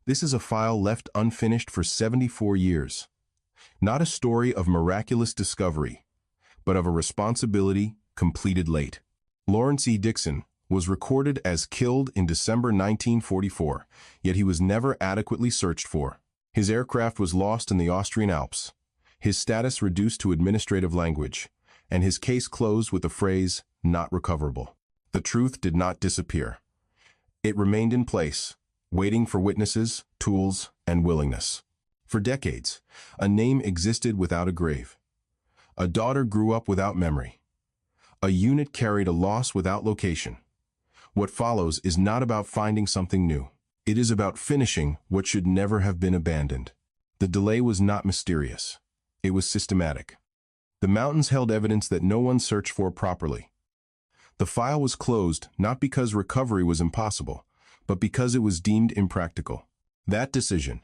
This is a file left unfinished for 74 years. Not a story of miraculous discovery, but of a responsibility completed late. Lawrence E. Dickson was recorded as killed in December 1944, yet he was never adequately searched for. His aircraft was lost in the Austrian Alps, his status reduced to administrative language, and his case closed with the phrase, "not recoverable." The truth did not disappear. It remained in place, waiting for witnesses, tools, and willingness. For decades, a name existed without a grave. A daughter grew up without memory. A unit carried a loss without location. What follows is not about finding something new. It is about finishing what should never have been abandoned. The delay was not mysterious. It was systematic. The mountains held evidence that no one searched for properly. The file was closed not because recovery was impossible, but because it was deemed impractical. That decision,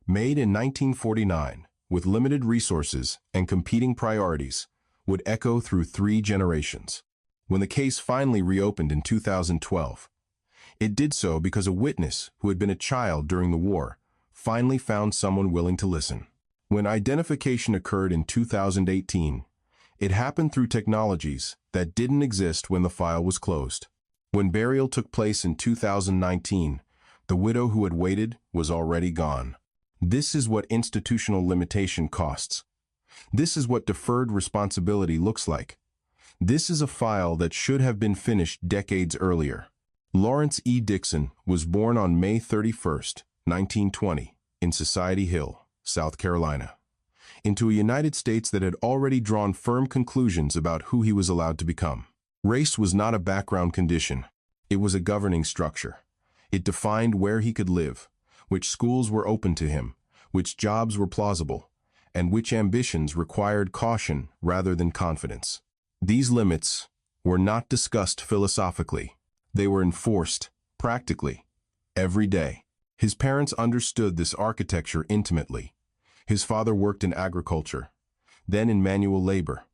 made in 1949, with limited resources and competing priorities, would echo through 3 generations. When the case finally reopened in 2012, it did so because a witness who had been a child during the war finally found someone willing to listen. When identification occurred in 2018, it happened through technologies that didn't exist when the file was closed. When burial took place in 2019, the widow who had waited was already gone. This is what institutional limitation costs. This is what deferred responsibility looks like. This is a file that should have been finished decades earlier. Lawrence E. Dickson was born on May 31, 1920, in Society Hill, South Carolina, into a United States that had already drawn firm conclusions about who he was allowed to become. Race was not a background condition. It was a governing structure. It defined where he could live, which schools were open to him, which jobs were plausible, and which ambitions required caution rather than confidence. These limits were not discussed philosophically. They were enforced, practically, every day. His parents understood this architecture intimately. His father worked in agriculture, then in manual labor,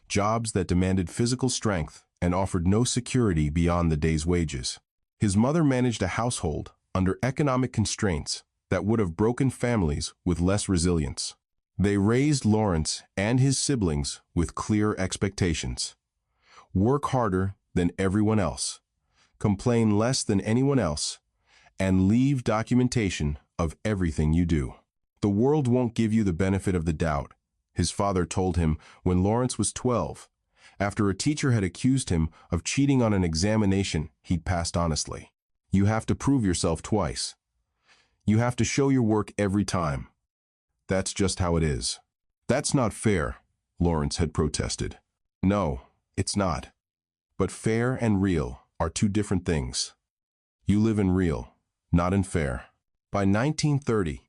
jobs that demanded physical strength and offered no security beyond the day's wages. His mother managed a household under economic constraints that would have broken families with less resilience. They raised Lawrence and his siblings with clear expectations. Work harder than everyone else, complain less than anyone else, and leave documentation of everything you do. The world won't give you the benefit of the doubt, his father told him when Lawrence was 12, after a teacher had accused him of cheating on an examination he'd passed honestly. You have to prove yourself twice. You have to show your work every time. That's just how it is. That's not fair, Lawrence had protested. No, it's not. But fair and real are 2 different things. You live in real, not in fair. By 1930,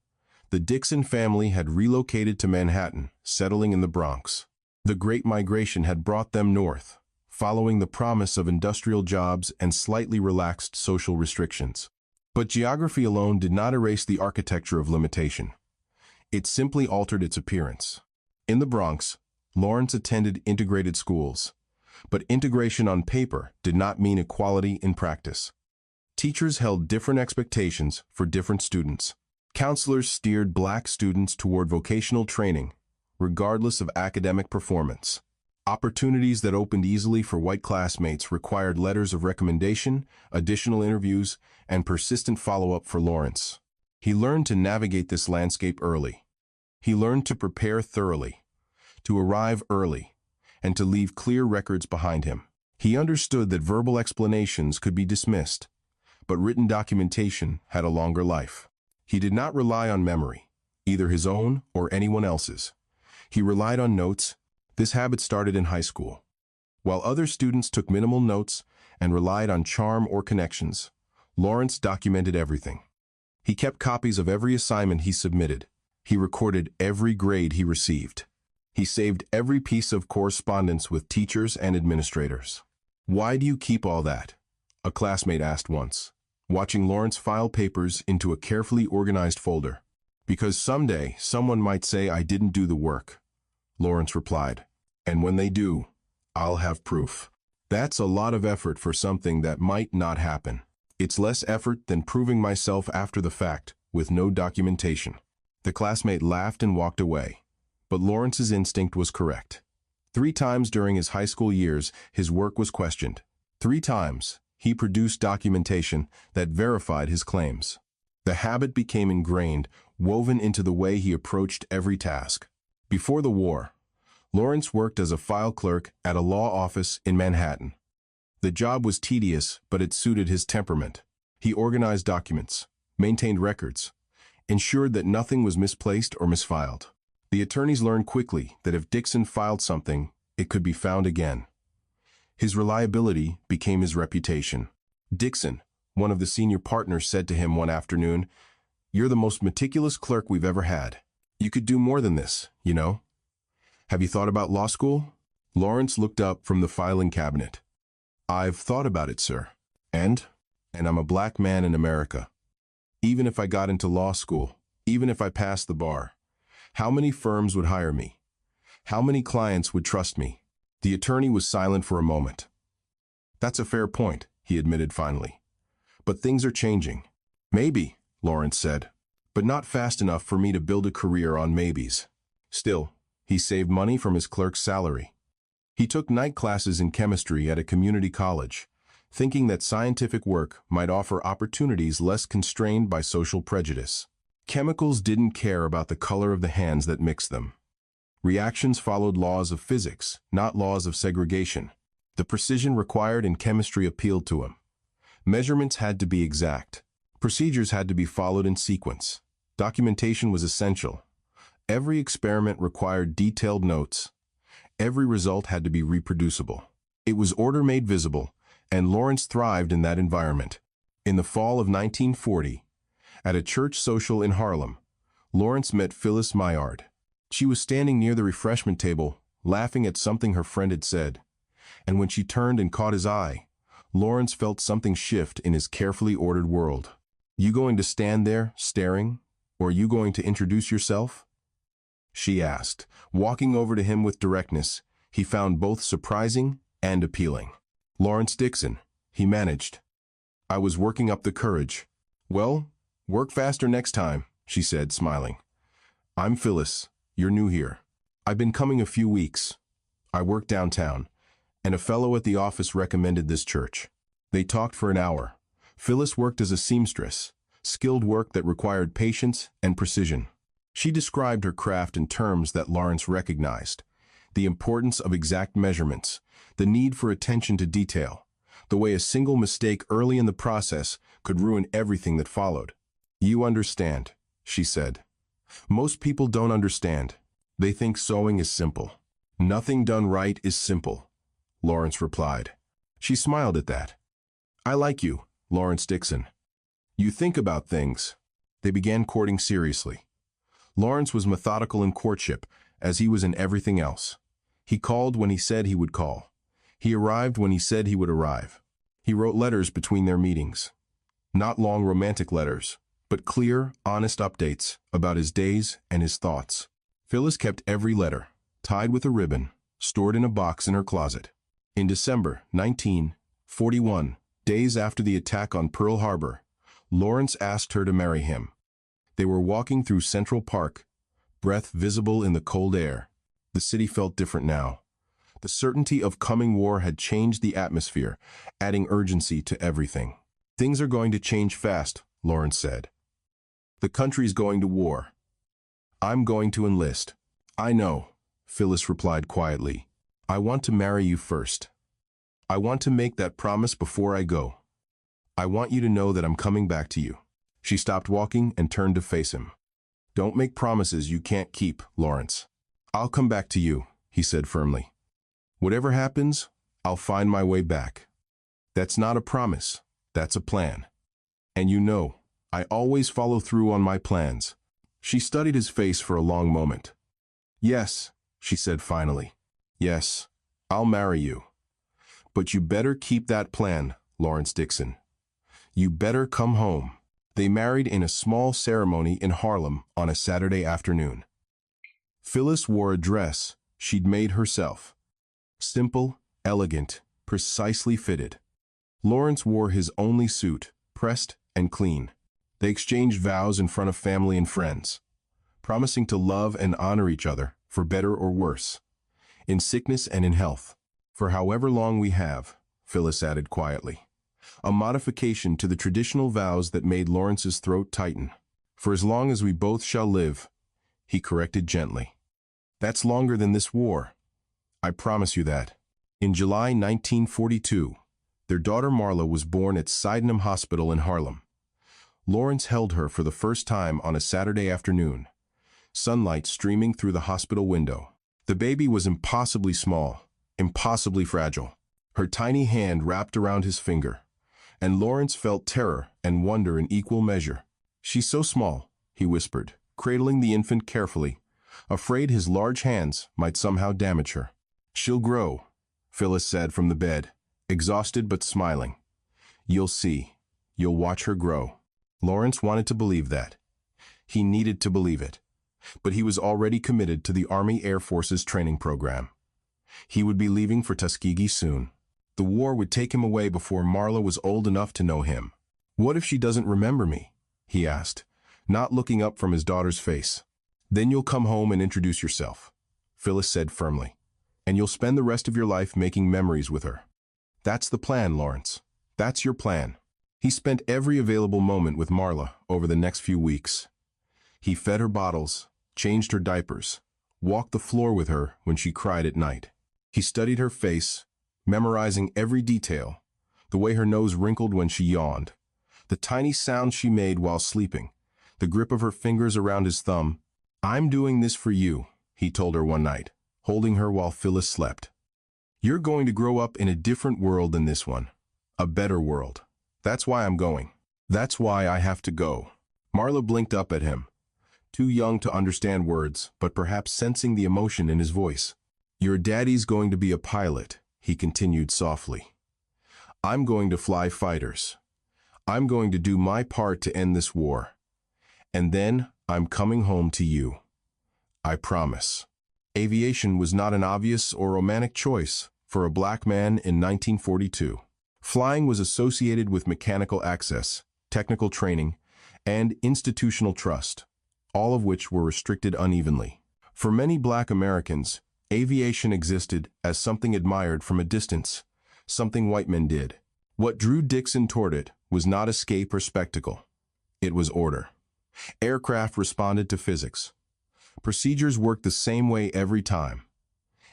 the Dickson family had relocated to Manhattan, settling in the Bronx. The Great Migration had brought them north, following the promise of industrial jobs and slightly relaxed social restrictions. But geography alone did not erase the architecture of limitation. It simply altered its appearance. In the Bronx, Lawrence attended integrated schools, but integration on paper did not mean equality in practice. Teachers held different expectations for different students. Counselors steered black students toward vocational training, regardless of academic performance. Opportunities that opened easily for white classmates required letters of recommendation, additional interviews, and persistent follow-up for Lawrence. He learned to navigate this landscape early. He learned to prepare thoroughly, to arrive early, and to leave clear records behind him. He understood that verbal explanations could be dismissed, but written documentation had a longer life. He did not rely on memory, either his own or anyone else's. He relied on notes. This habit started in high school. While other students took minimal notes and relied on charm or connections, Lawrence documented everything. He kept copies of every assignment he submitted. He recorded every grade he received. He saved every piece of correspondence with teachers and administrators. "Why do you keep all that?" a classmate asked once, watching Lawrence file papers into a carefully organized folder. "Because someday someone might say I didn't do the work," Lawrence replied. "And when they do, I'll have proof." That's a lot of effort for something that might not happen. It's less effort than proving myself after the fact, with no documentation. The classmate laughed and walked away. But Lawrence's instinct was correct. 3 times during his high school years, his work was questioned. 3 times, he produced documentation that verified his claims. The habit became ingrained, woven into the way he approached every task. Before the war, Lawrence worked as a file clerk at a law office in Manhattan. The job was tedious, but it suited his temperament. He organized documents, maintained records, ensured that nothing was misplaced or misfiled. The attorneys learned quickly that if Dickson filed something, it could be found again. His reliability became his reputation. Dickson, one of the senior partners, said to him one afternoon, "You're the most meticulous clerk we've ever had. You could do more than this, you know. Have you thought about law school?" Lawrence looked up from the filing cabinet. "I've thought about it, sir. And I'm a black man in America. Even if I got into law school, even if I passed the bar, how many firms would hire me? How many clients would trust me?" The attorney was silent for a moment. "That's a fair point," he admitted finally. "But things are changing." "Maybe," Lawrence said, "but not fast enough for me to build a career on maybes." Still, he saved money from his clerk's salary. He took night classes in chemistry at a community college, thinking that scientific work might offer opportunities less constrained by social prejudice. Chemicals didn't care about the color of the hands that mixed them. Reactions followed laws of physics, not laws of segregation. The precision required in chemistry appealed to him. Measurements had to be exact. Procedures had to be followed in sequence. Documentation was essential. Every experiment required detailed notes. Every result had to be reproducible. It was order made visible, and Lawrence thrived in that environment. In the fall of 1940, at a church social in Harlem, Lawrence met Phyllis Maillard. She was standing near the refreshment table, laughing at something her friend had said. And when she turned and caught his eye, Lawrence felt something shift in his carefully ordered world. "You going to stand there, staring, or are you going to introduce yourself?" she asked. Walking over to him with directness, he found both surprising and appealing. "Lawrence Dickson," he managed. "I was working up the courage." "Well, work faster next time," she said, smiling. "I'm Phyllis. You're new here. I've been coming a few weeks. I work downtown, and a fellow at the office recommended this church." They talked for an hour. Phyllis worked as a seamstress, skilled work that required patience and precision. She described her craft in terms that Lawrence recognized: the importance of exact measurements, the need for attention to detail, the way a single mistake early in the process could ruin everything that followed. "You understand," she said. "Most people don't understand. They think sewing is simple." "Nothing done right is simple," Lawrence replied. She smiled at that. "I like you, Lawrence Dickson. You think about things." They began courting seriously. Lawrence was methodical in courtship, as he was in everything else. He called when he said he would call. He arrived when he said he would arrive. He wrote letters between their meetings. Not long romantic letters, but clear, honest updates about his days and his thoughts. Phyllis kept every letter, tied with a ribbon, stored in a box in her closet. In December 1941, days after the attack on Pearl Harbor, Lawrence asked her to marry him. They were walking through Central Park, breath visible in the cold air. The city felt different now. The certainty of coming war had changed the atmosphere, adding urgency to everything. "Things are going to change fast," Lawrence said. "The country's going to war. I'm going to enlist." "I know," Phyllis replied quietly. "I want to marry you first. I want to make that promise before I go. I want you to know that I'm coming back to you." She stopped walking and turned to face him. "Don't make promises you can't keep, Lawrence." "I'll come back to you," he said firmly. "Whatever happens, I'll find my way back." "That's not a promise. That's a plan. And you know, I always follow through on my plans." She studied his face for a long moment. "Yes," she said finally. "Yes, I'll marry you. But you better keep that plan, Lawrence Dickson. You better come home." They married in a small ceremony in Harlem on a Saturday afternoon. Phyllis wore a dress she'd made herself. Simple, elegant, precisely fitted. Lawrence wore his only suit, pressed and clean. They exchanged vows in front of family and friends, promising to love and honor each other, for better or worse, in sickness and in health. For however long we have, Phyllis added quietly, a modification to the traditional vows that made Lawrence's throat tighten. For as long as we both shall live, he corrected gently. That's longer than this war. I promise you that. In July 1942, their daughter Marla was born at Sydenham Hospital in Harlem. Lawrence held her for the first time on a Saturday afternoon, sunlight streaming through the hospital window. The baby was impossibly small, impossibly fragile, her tiny hand wrapped around his finger, and Lawrence felt terror and wonder in equal measure. She's so small, he whispered, cradling the infant carefully, afraid his large hands might somehow damage her. She'll grow, Phyllis said from the bed, exhausted but smiling. You'll see. You'll watch her grow. Lawrence wanted to believe that. He needed to believe it. But he was already committed to the Army Air Force's training program. He would be leaving for Tuskegee soon. The war would take him away before Marla was old enough to know him. What if she doesn't remember me? He asked, not looking up from his daughter's face. Then you'll come home and introduce yourself, Phyllis said firmly, and you'll spend the rest of your life making memories with her. That's the plan, Lawrence. That's your plan. He spent every available moment with Marla over the next few weeks. He fed her bottles, changed her diapers, walked the floor with her when she cried at night. He studied her face, memorizing every detail, the way her nose wrinkled when she yawned, the tiny sounds she made while sleeping, the grip of her fingers around his thumb. I'm doing this for you, he told her one night, holding her while Phyllis slept. You're going to grow up in a different world than this one, a better world. That's why I'm going. That's why I have to go. Marla blinked up at him, too young to understand words, but perhaps sensing the emotion in his voice. Your daddy's going to be a pilot, he continued softly. I'm going to fly fighters. I'm going to do my part to end this war. And then I'm coming home to you. I promise. Aviation was not an obvious or romantic choice for a black man in 1942. Flying was associated with mechanical access, technical training, and institutional trust, all of which were restricted unevenly. For many black Americans, aviation existed as something admired from a distance, something white men did. What drew Dickson toward it was not escape or spectacle. It was order. Aircraft responded to physics. Procedures worked the same way every time.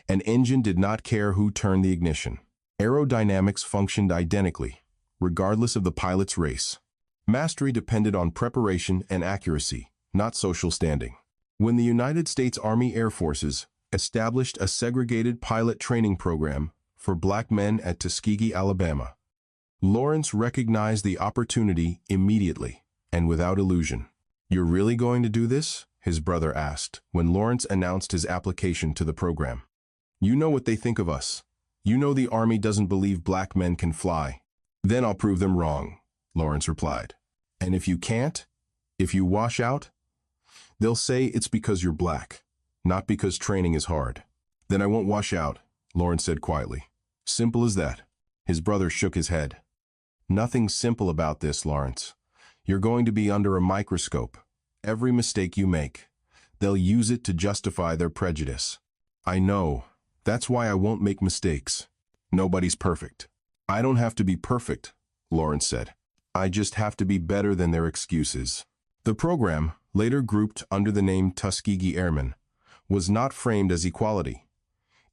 An engine did not care who turned the ignition. Aerodynamics functioned identically, regardless of the pilot's race. Mastery depended on preparation and accuracy, not social standing. When the United States Army Air Forces established a segregated pilot training program for black men at Tuskegee, Alabama, Lawrence recognized the opportunity immediately and without illusion. You're really going to do this? His brother asked when Lawrence announced his application to the program. You know what they think of us. You know the Army doesn't believe black men can fly. Then I'll prove them wrong, Lawrence replied. And if you can't, if you wash out, they'll say it's because you're black, not because training is hard. Then I won't wash out, Lawrence said quietly. Simple as that. His brother shook his head. Nothing simple about this, Lawrence. You're going to be under a microscope. Every mistake you make, they'll use it to justify their prejudice. I know. That's why I won't make mistakes. Nobody's perfect. I don't have to be perfect, Lawrence said. I just have to be better than their excuses. The program, later grouped under the name Tuskegee Airman, was not framed as equality.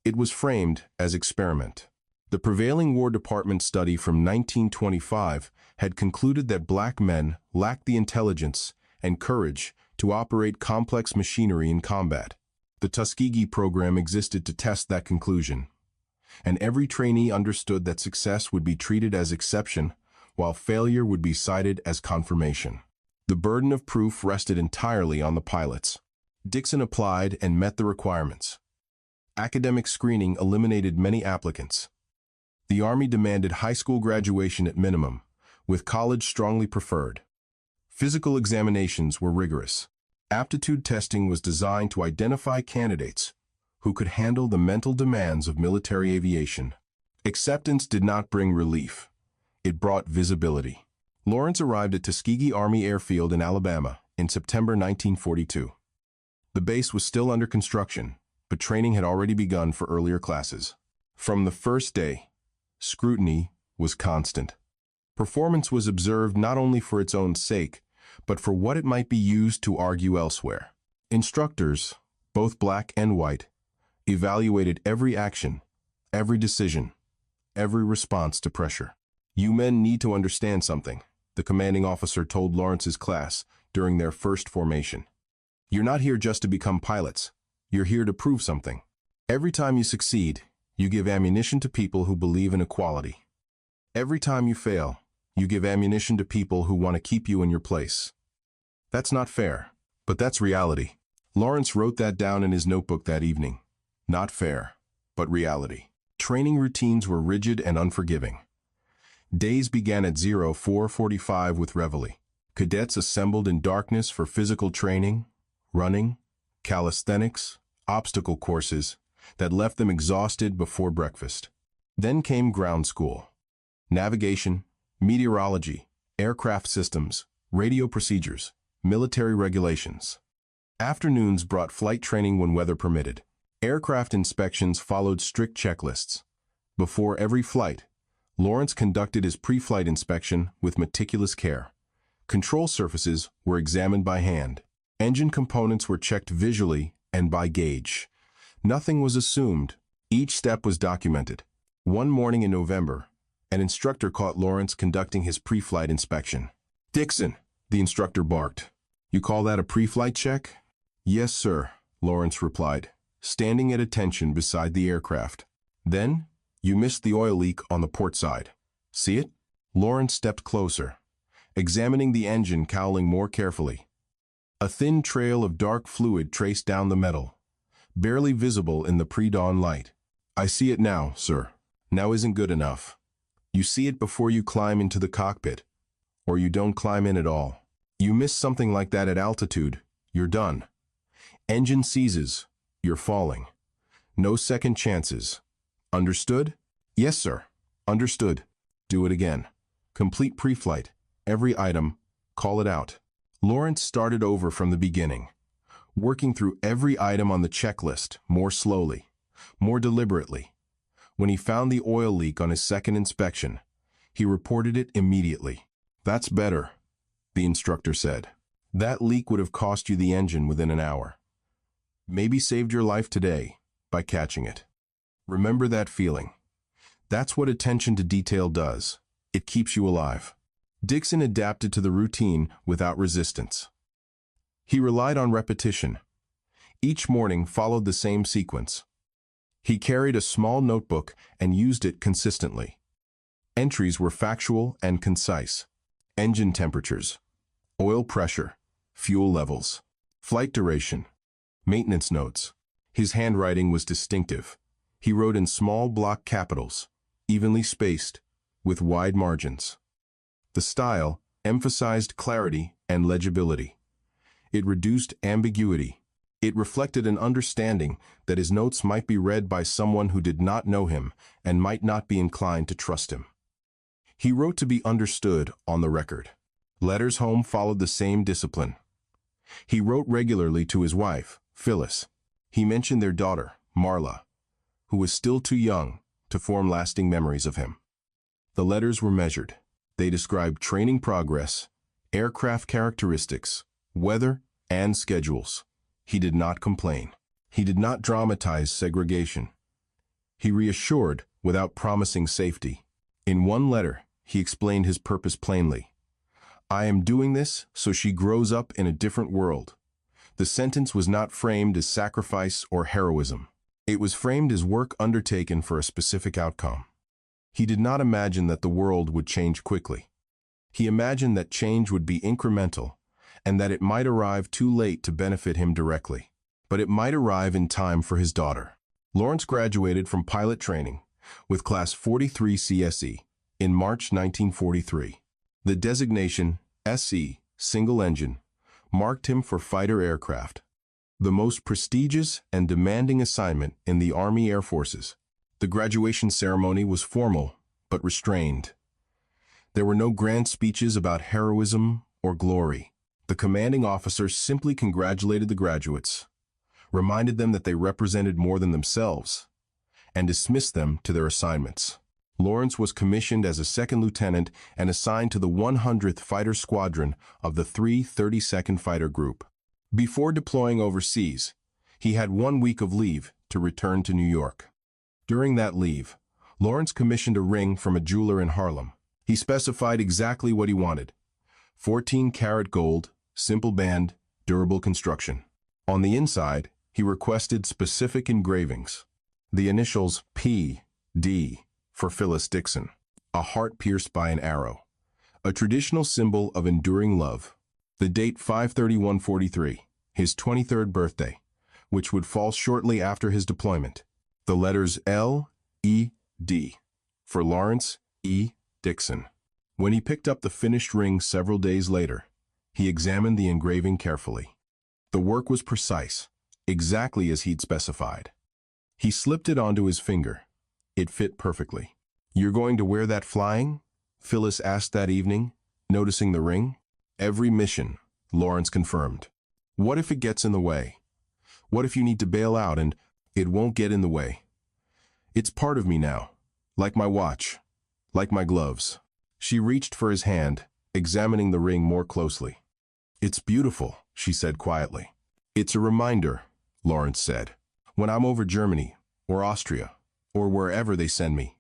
It was framed as experiment. The prevailing War Department study from 1925 had concluded that black men lacked the intelligence and courage to operate complex machinery in combat. The Tuskegee program existed to test that conclusion, and every trainee understood that success would be treated as exception, while failure would be cited as confirmation. The burden of proof rested entirely on the pilots. Dickson applied and met the requirements. Academic screening eliminated many applicants. The Army demanded high school graduation at minimum, with college strongly preferred. Physical examinations were rigorous. Aptitude testing was designed to identify candidates who could handle the mental demands of military aviation. Acceptance did not bring relief. It brought visibility. Lawrence arrived at Tuskegee Army Airfield in Alabama in September 1942. The base was still under construction, but training had already begun for earlier classes. From the first day, scrutiny was constant. Performance was observed not only for its own sake, but for what it might be used to argue elsewhere. Instructors, both black and white, evaluated every action, every decision, every response to pressure. "You men need to understand something," the commanding officer told Lawrence's class during their first formation. "You're not here just to become pilots. You're here to prove something. Every time you succeed, you give ammunition to people who believe in equality. Every time you fail, you give ammunition to people who want to keep you in your place. That's not fair, but that's reality." Lawrence wrote that down in his notebook that evening. Not fair, but reality. Training routines were rigid and unforgiving. Days began at 04:45 with reveille. Cadets assembled in darkness for physical training, running, calisthenics, obstacle courses that left them exhausted before breakfast. Then came ground school. Navigation, meteorology, aircraft systems, radio procedures, military regulations. Afternoons brought flight training when weather permitted. Aircraft inspections followed strict checklists. Before every flight, Lawrence conducted his pre-flight inspection with meticulous care. Control surfaces were examined by hand. Engine components were checked visually and by gauge. Nothing was assumed. Each step was documented. One morning in November, an instructor caught Lawrence conducting his pre-flight inspection. "Dickson," the instructor barked. "You call that a pre-flight check?" "Yes, sir," Lawrence replied, standing at attention beside the aircraft. "Then, you missed the oil leak on the port side. See it?" Lawrence stepped closer, examining the engine cowling more carefully. A thin trail of dark fluid traced down the metal, barely visible in the pre-dawn light. "I see it now, sir." "Now isn't good enough. You see it before you climb into the cockpit, or you don't climb in at all. You miss something like that at altitude, you're done. Engine seizes, you're falling. No second chances. Understood?" "Yes, sir. Understood." "Do it again. Complete pre-flight. Every item. Call it out." Lawrence started over from the beginning, working through every item on the checklist more slowly, more deliberately. When he found the oil leak on his second inspection, he reported it immediately. "That's better," the instructor said. "That leak would have cost you the engine within an hour. Maybe saved your life today by catching it. Remember that feeling. That's what attention to detail does. It keeps you alive." Dickson adapted to the routine without resistance. He relied on repetition. Each morning followed the same sequence. He carried a small notebook and used it consistently. Entries were factual and concise. Engine temperatures, oil pressure, fuel levels, flight duration, maintenance notes. His handwriting was distinctive. He wrote in small block capitals, evenly spaced, with wide margins. The style emphasized clarity and legibility. It reduced ambiguity. It reflected an understanding that his notes might be read by someone who did not know him and might not be inclined to trust him. He wrote to be understood on the record. Letters home followed the same discipline. He wrote regularly to his wife, Phyllis. He mentioned their daughter, Marla, who was still too young to form lasting memories of him. The letters were measured. They described training progress, aircraft characteristics, weather, and schedules. He did not complain. He did not dramatize segregation. He reassured without promising safety. In one letter, he explained his purpose plainly. "I am doing this so she grows up in a different world." The sentence was not framed as sacrifice or heroism. It was framed as work undertaken for a specific outcome. He did not imagine that the world would change quickly. He imagined that change would be incremental and that it might arrive too late to benefit him directly. But it might arrive in time for his daughter. Lawrence graduated from pilot training with Class 43 CSE in March 1943. The designation SE, single engine, marked him for fighter aircraft, the most prestigious and demanding assignment in the Army Air Forces. The graduation ceremony was formal but restrained. There were no grand speeches about heroism or glory. The commanding officer simply congratulated the graduates, reminded them that they represented more than themselves, and dismissed them to their assignments. Lawrence was commissioned as a second lieutenant and assigned to the 100th Fighter Squadron of the 332nd Fighter Group. Before deploying overseas, he had 1 week of leave to return to New York. During that leave, Lawrence commissioned a ring from a jeweler in Harlem. He specified exactly what he wanted: 14-karat gold, simple band, durable construction. On the inside, he requested specific engravings. The initials P.D. for Phyllis Dickson, a heart pierced by an arrow, a traditional symbol of enduring love. The date 5/31/43, his 23rd birthday, which would fall shortly after his deployment. The letters L.E.D. for Lawrence E. Dickson. When he picked up the finished ring several days later, he examined the engraving carefully. The work was precise, exactly as he'd specified. He slipped it onto his finger. It fit perfectly. "You're going to wear that flying?" Phyllis asked that evening, noticing the ring. "Every mission," Lawrence confirmed. "What if it gets in the way? What if you need to bail out and it won't get in the way? It's part of me now, like my watch, like my gloves." She reached for his hand, examining the ring more closely. "It's beautiful," she said quietly. "It's a reminder," Lawrence said. "When I'm over Germany, or Austria, or wherever they send me,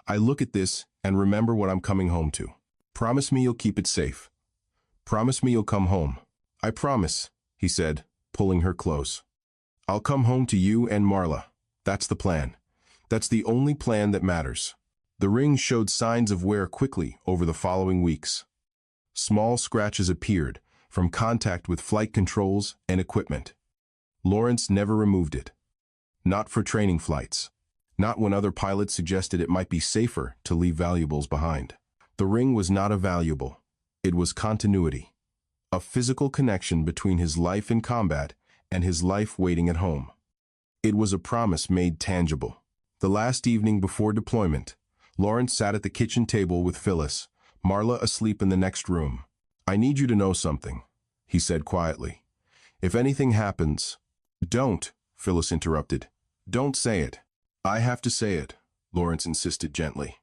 I look at this and remember what I'm coming home to. Promise me you'll keep it safe. Promise me you'll come home." "I promise," he said, pulling her close. "I'll come home to you and Marla. That's the plan. That's the only plan that matters." The ring showed signs of wear quickly over the following weeks. Small scratches appeared from contact with flight controls and equipment. Lawrence never removed it. Not for training flights. Not when other pilots suggested it might be safer to leave valuables behind. The ring was not a valuable. It was continuity. A physical connection between his life in combat and his life waiting at home. It was a promise made tangible. The last evening before deployment, Lawrence sat at the kitchen table with Phyllis, Marla asleep in the next room. "I need you to know something," he said quietly. "If anything happens—" "Don't," Phyllis interrupted. "Don't say it." "I have to say it," Lawrence insisted gently.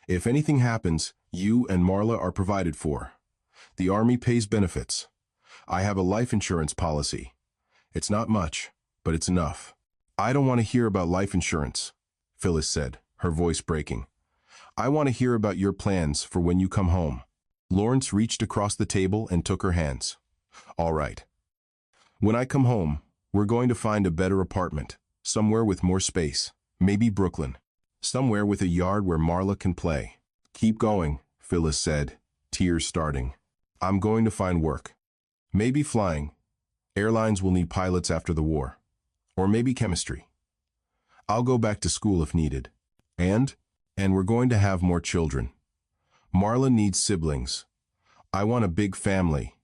"If anything happens, you and Marla are provided for. The Army pays benefits. I have a life insurance policy. It's not much, but it's enough." "I don't want to hear about life insurance," Phyllis said, her voice breaking. "I want to hear about your plans for when you come home." Lawrence reached across the table and took her hands. "All right. When I come home, we're going to find a better apartment, somewhere with more space, maybe Brooklyn. Somewhere with a yard where Marla can play." "Keep going," Phyllis said, tears starting. "I'm going to find work. Maybe flying. Airlines will need pilots after the war. Or maybe chemistry. I'll go back to school if needed. And we're going to have more children. Marla needs siblings. I want a big family.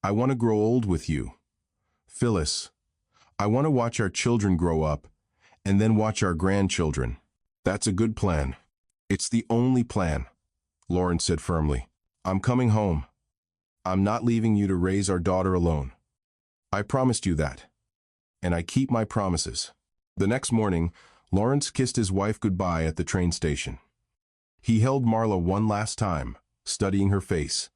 I want to grow old with you. Phyllis, I want to watch our children grow up, and then watch our grandchildren." "That's a good plan." "It's the only plan," Lawrence said firmly. "I'm coming home. I'm not leaving you to raise our daughter alone. I promised you that. And I keep my promises." The next morning, Lawrence kissed his wife goodbye at the train station. He held Marla one last time, studying her face,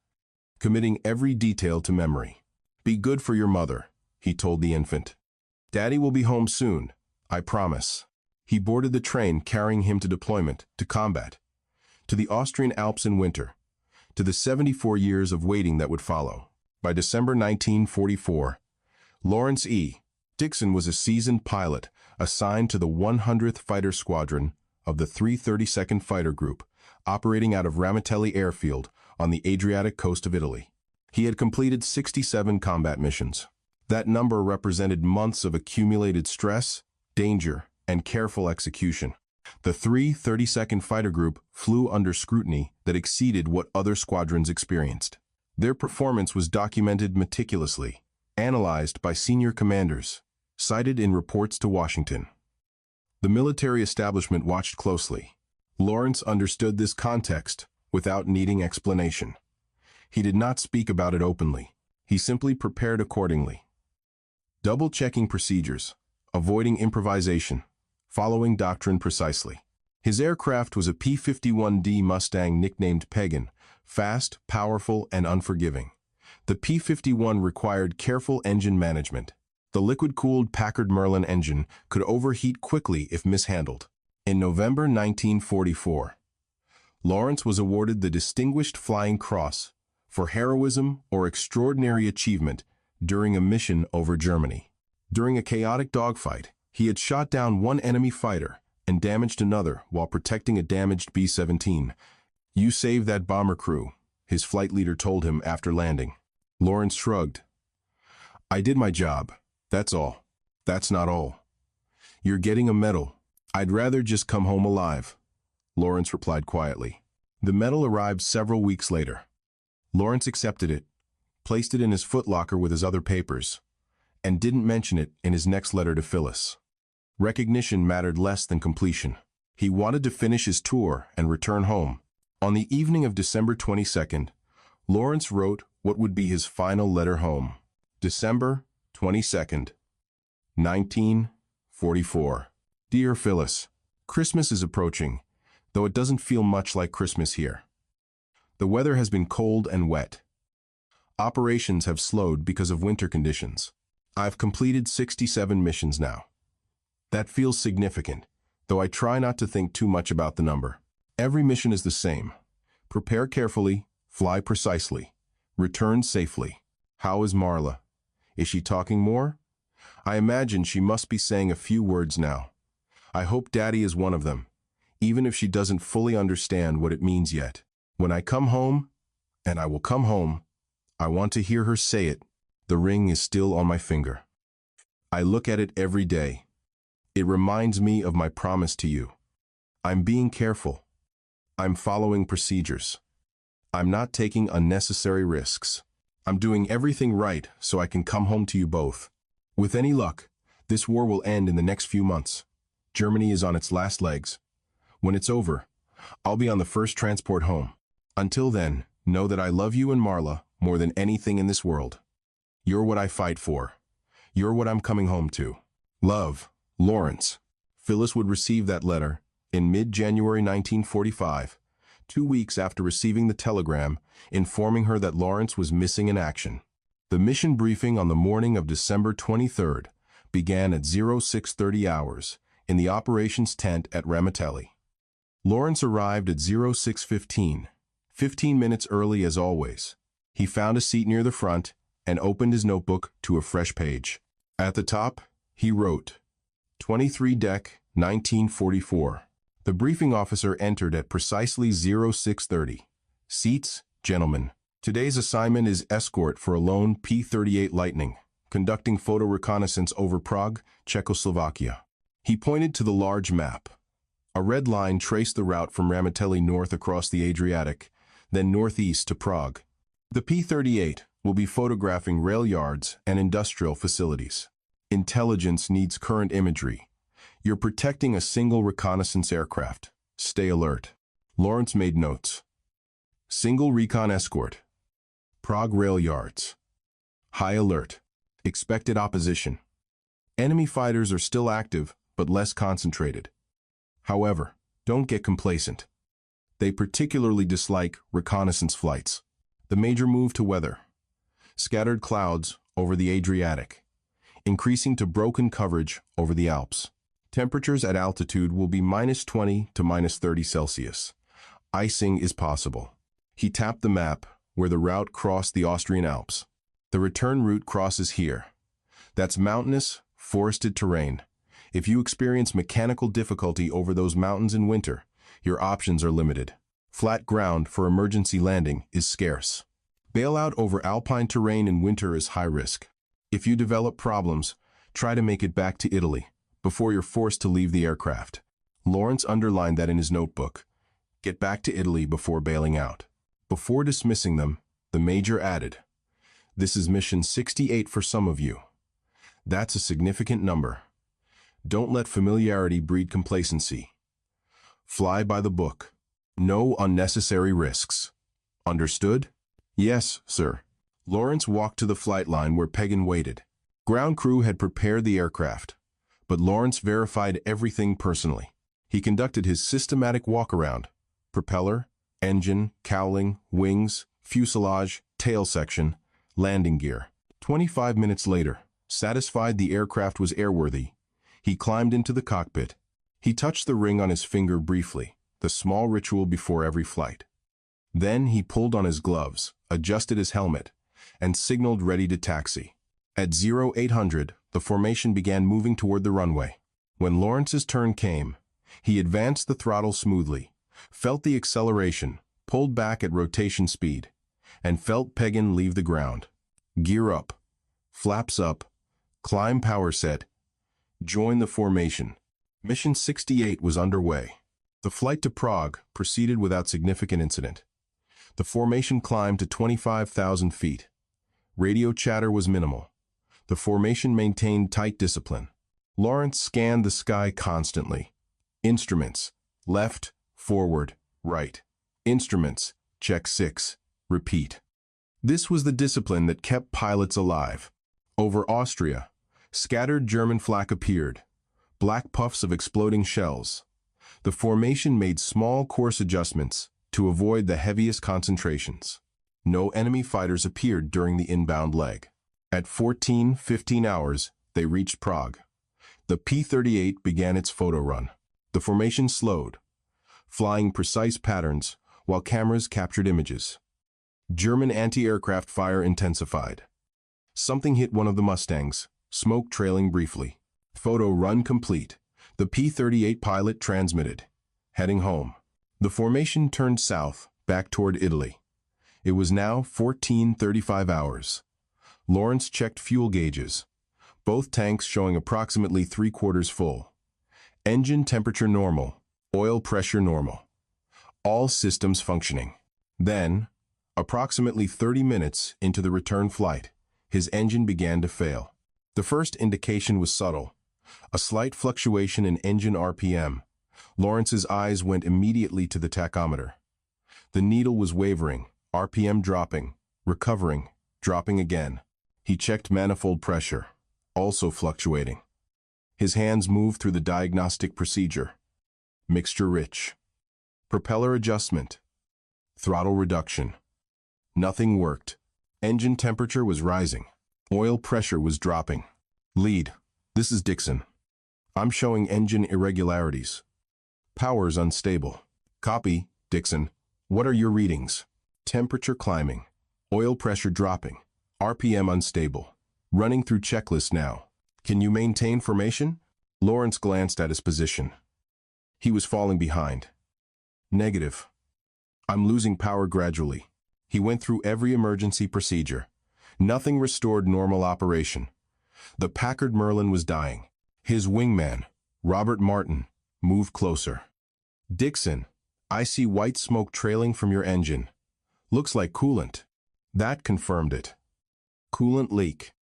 committing every detail to memory. "Be good for your mother," he told the infant. "Daddy will be home soon, I promise." He boarded the train carrying him to deployment, to combat, to the Austrian Alps in winter, to the 74 years of waiting that would follow. By December 1944, Lawrence E. Dickson was a seasoned pilot assigned to the 100th Fighter Squadron of the 332nd Fighter Group, operating out of Ramitelli Airfield on the Adriatic coast of Italy. He had completed 67 combat missions. That number represented months of accumulated stress, danger, and careful execution. The 332nd Fighter Group flew under scrutiny that exceeded what other squadrons experienced. Their performance was documented meticulously, analyzed by senior commanders, cited in reports to Washington. The military establishment watched closely. Lawrence understood this context without needing explanation. He did not speak about it openly. He simply prepared accordingly. Double-checking procedures, avoiding improvisation, following doctrine precisely. His aircraft was a P-51D Mustang nicknamed Pagan, fast, powerful, and unforgiving. The P-51 required careful engine management. The liquid-cooled Packard Merlin engine could overheat quickly if mishandled. In November 1944, Lawrence was awarded the Distinguished Flying Cross for heroism or extraordinary achievement during a mission over Germany. During a chaotic dogfight, he had shot down one enemy fighter and damaged another while protecting a damaged B-17. "You saved that bomber crew," his flight leader told him after landing. Lawrence shrugged. "I did my job. That's all." "That's not all. You're getting a medal." "I'd rather just come home alive," Lawrence replied quietly. The medal arrived several weeks later. Lawrence accepted it, placed it in his footlocker with his other papers, and didn't mention it in his next letter to Phyllis. Recognition mattered less than completion. He wanted to finish his tour and return home. On the evening of December 22nd, Lawrence wrote what would be his final letter home. December 22nd, 1944. Dear Phyllis, Christmas is approaching, though it doesn't feel much like Christmas here. The weather has been cold and wet. Operations have slowed because of winter conditions. I've completed 67 missions now. That feels significant, though I try not to think too much about the number. Every mission is the same. Prepare carefully, fly precisely, return safely. How is Marla? Is she talking more? I imagine she must be saying a few words now. I hope Daddy is one of them, even if she doesn't fully understand what it means yet. When I come home, and I will come home, I want to hear her say it. The ring is still on my finger. I look at it every day. It reminds me of my promise to you. I'm being careful. I'm following procedures. I'm not taking unnecessary risks. I'm doing everything right so I can come home to you both. With any luck, this war will end in the next few months. Germany is on its last legs. When it's over, I'll be on the first transport home. Until then, know that I love you and Marla more than anything in this world. You're what I fight for. You're what I'm coming home to. Love, Lawrence. Phyllis would receive that letter in mid-January 1945, 2 weeks after receiving the telegram informing her that Lawrence was missing in action. The mission briefing on the morning of December 23rd began at 0630 hours in the operations tent at Ramitelli. Lawrence arrived at 0615, 15 minutes early as always. He found a seat near the front and opened his notebook to a fresh page. At the top, he wrote, 23 Deck, 1944. The briefing officer entered at precisely 0630. Seats, gentlemen. Today's assignment is escort for a lone P-38 Lightning, conducting photo reconnaissance over Prague, Czechoslovakia. He pointed to the large map. A red line traced the route from Ramitelli north across the Adriatic, then northeast to Prague. The P-38 will be photographing rail yards and industrial facilities. Intelligence needs current imagery. You're protecting a single reconnaissance aircraft. Stay alert. Lawrence made notes. Single recon escort. Prague rail yards. High alert. Expected opposition. Enemy fighters are still active, but less concentrated. However, don't get complacent. They particularly dislike reconnaissance flights. The major move to weather. Scattered clouds over the Adriatic, increasing to broken coverage over the Alps. Temperatures at altitude will be -20 to -30 Celsius. Icing is possible. He tapped the map where the route crossed the Austrian Alps. The return route crosses here. That's mountainous, forested terrain. If you experience mechanical difficulty over those mountains in winter, your options are limited. Flat ground for emergency landing is scarce. Bailout over alpine terrain in winter is high risk. If you develop problems, try to make it back to Italy before you're forced to leave the aircraft. Lawrence underlined that in his notebook. Get back to Italy before bailing out. Before dismissing them, the major added, this is mission 68 for some of you. That's a significant number. Don't let familiarity breed complacency. Fly by the book. No unnecessary risks. Understood? Yes, sir. Lawrence walked to the flight line where Pegan waited. Ground crew had prepared the aircraft, but Lawrence verified everything personally. He conducted his systematic walk-around: propeller, engine, cowling, wings, fuselage, tail section, landing gear. 25 minutes later, satisfied the aircraft was airworthy, he climbed into the cockpit. He touched the ring on his finger briefly, the small ritual before every flight. Then he pulled on his gloves, adjusted his helmet, and signaled ready to taxi. At 0800, the formation began moving toward the runway. When Lawrence's turn came, he advanced the throttle smoothly, felt the acceleration, pulled back at rotation speed, and felt Pegan leave the ground. Gear up, flaps up, climb power set, join the formation. Mission 68 was underway. The flight to Prague proceeded without significant incident. The formation climbed to 25,000 feet. Radio chatter was minimal. The formation maintained tight discipline. Lawrence scanned the sky constantly. Instruments: left, forward, right. Instruments: check 6, repeat. This was the discipline that kept pilots alive. Over Austria, scattered German flak appeared, black puffs of exploding shells. The formation made small course adjustments to avoid the heaviest concentrations. No enemy fighters appeared during the inbound leg. At 14:15 hours, they reached Prague. The P-38 began its photo run. The formation slowed, flying precise patterns while cameras captured images. German anti-aircraft fire intensified. Something hit one of the Mustangs, smoke trailing briefly. Photo run complete. The P-38 pilot transmitted. Heading home. The formation turned south, back toward Italy. It was now 14:35 hours. Lawrence checked fuel gauges, both tanks showing approximately 3/4 full. Engine temperature normal, oil pressure normal. All systems functioning. Then, approximately 30 minutes into the return flight, his engine began to fail. The first indication was subtle, a slight fluctuation in engine RPM. Lawrence's eyes went immediately to the tachometer. The needle was wavering, RPM dropping, recovering, dropping again. He checked manifold pressure, also fluctuating. His hands moved through the diagnostic procedure. Mixture rich. Propeller adjustment. Throttle reduction. Nothing worked. Engine temperature was rising. Oil pressure was dropping. Lead, this is Dickson. I'm showing engine irregularities. Power's unstable. Copy, Dickson. What are your readings? Temperature climbing. Oil pressure dropping. RPM unstable. Running through checklist now. Can you maintain formation? Lawrence glanced at his position. He was falling behind. Negative. I'm losing power gradually. He went through every emergency procedure. Nothing restored normal operation. The Packard Merlin was dying. His wingman, Robert Martin, moved closer. Dickson, I see white smoke trailing from your engine. Looks like coolant. That confirmed it. Coolant leak.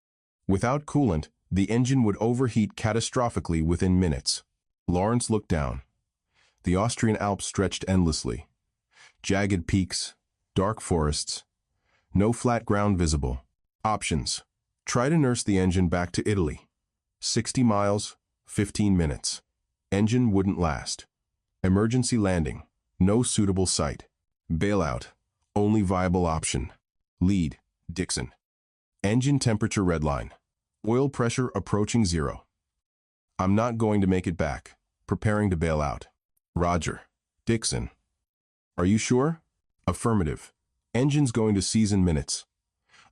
Without coolant, the engine would overheat catastrophically within minutes. Lawrence looked down. The Austrian Alps stretched endlessly. Jagged peaks, dark forests. No flat ground visible. Options. Try to nurse the engine back to Italy. 60 miles, 15 minutes. Engine wouldn't last. Emergency landing. No suitable site. Bailout. Only viable option. Lead, Dickson. Engine temperature redline. Oil pressure approaching 0. I'm not going to make it back. Preparing to bail out. Roger. Dickson. Are you sure? Affirmative. Engine's going to seize in minutes.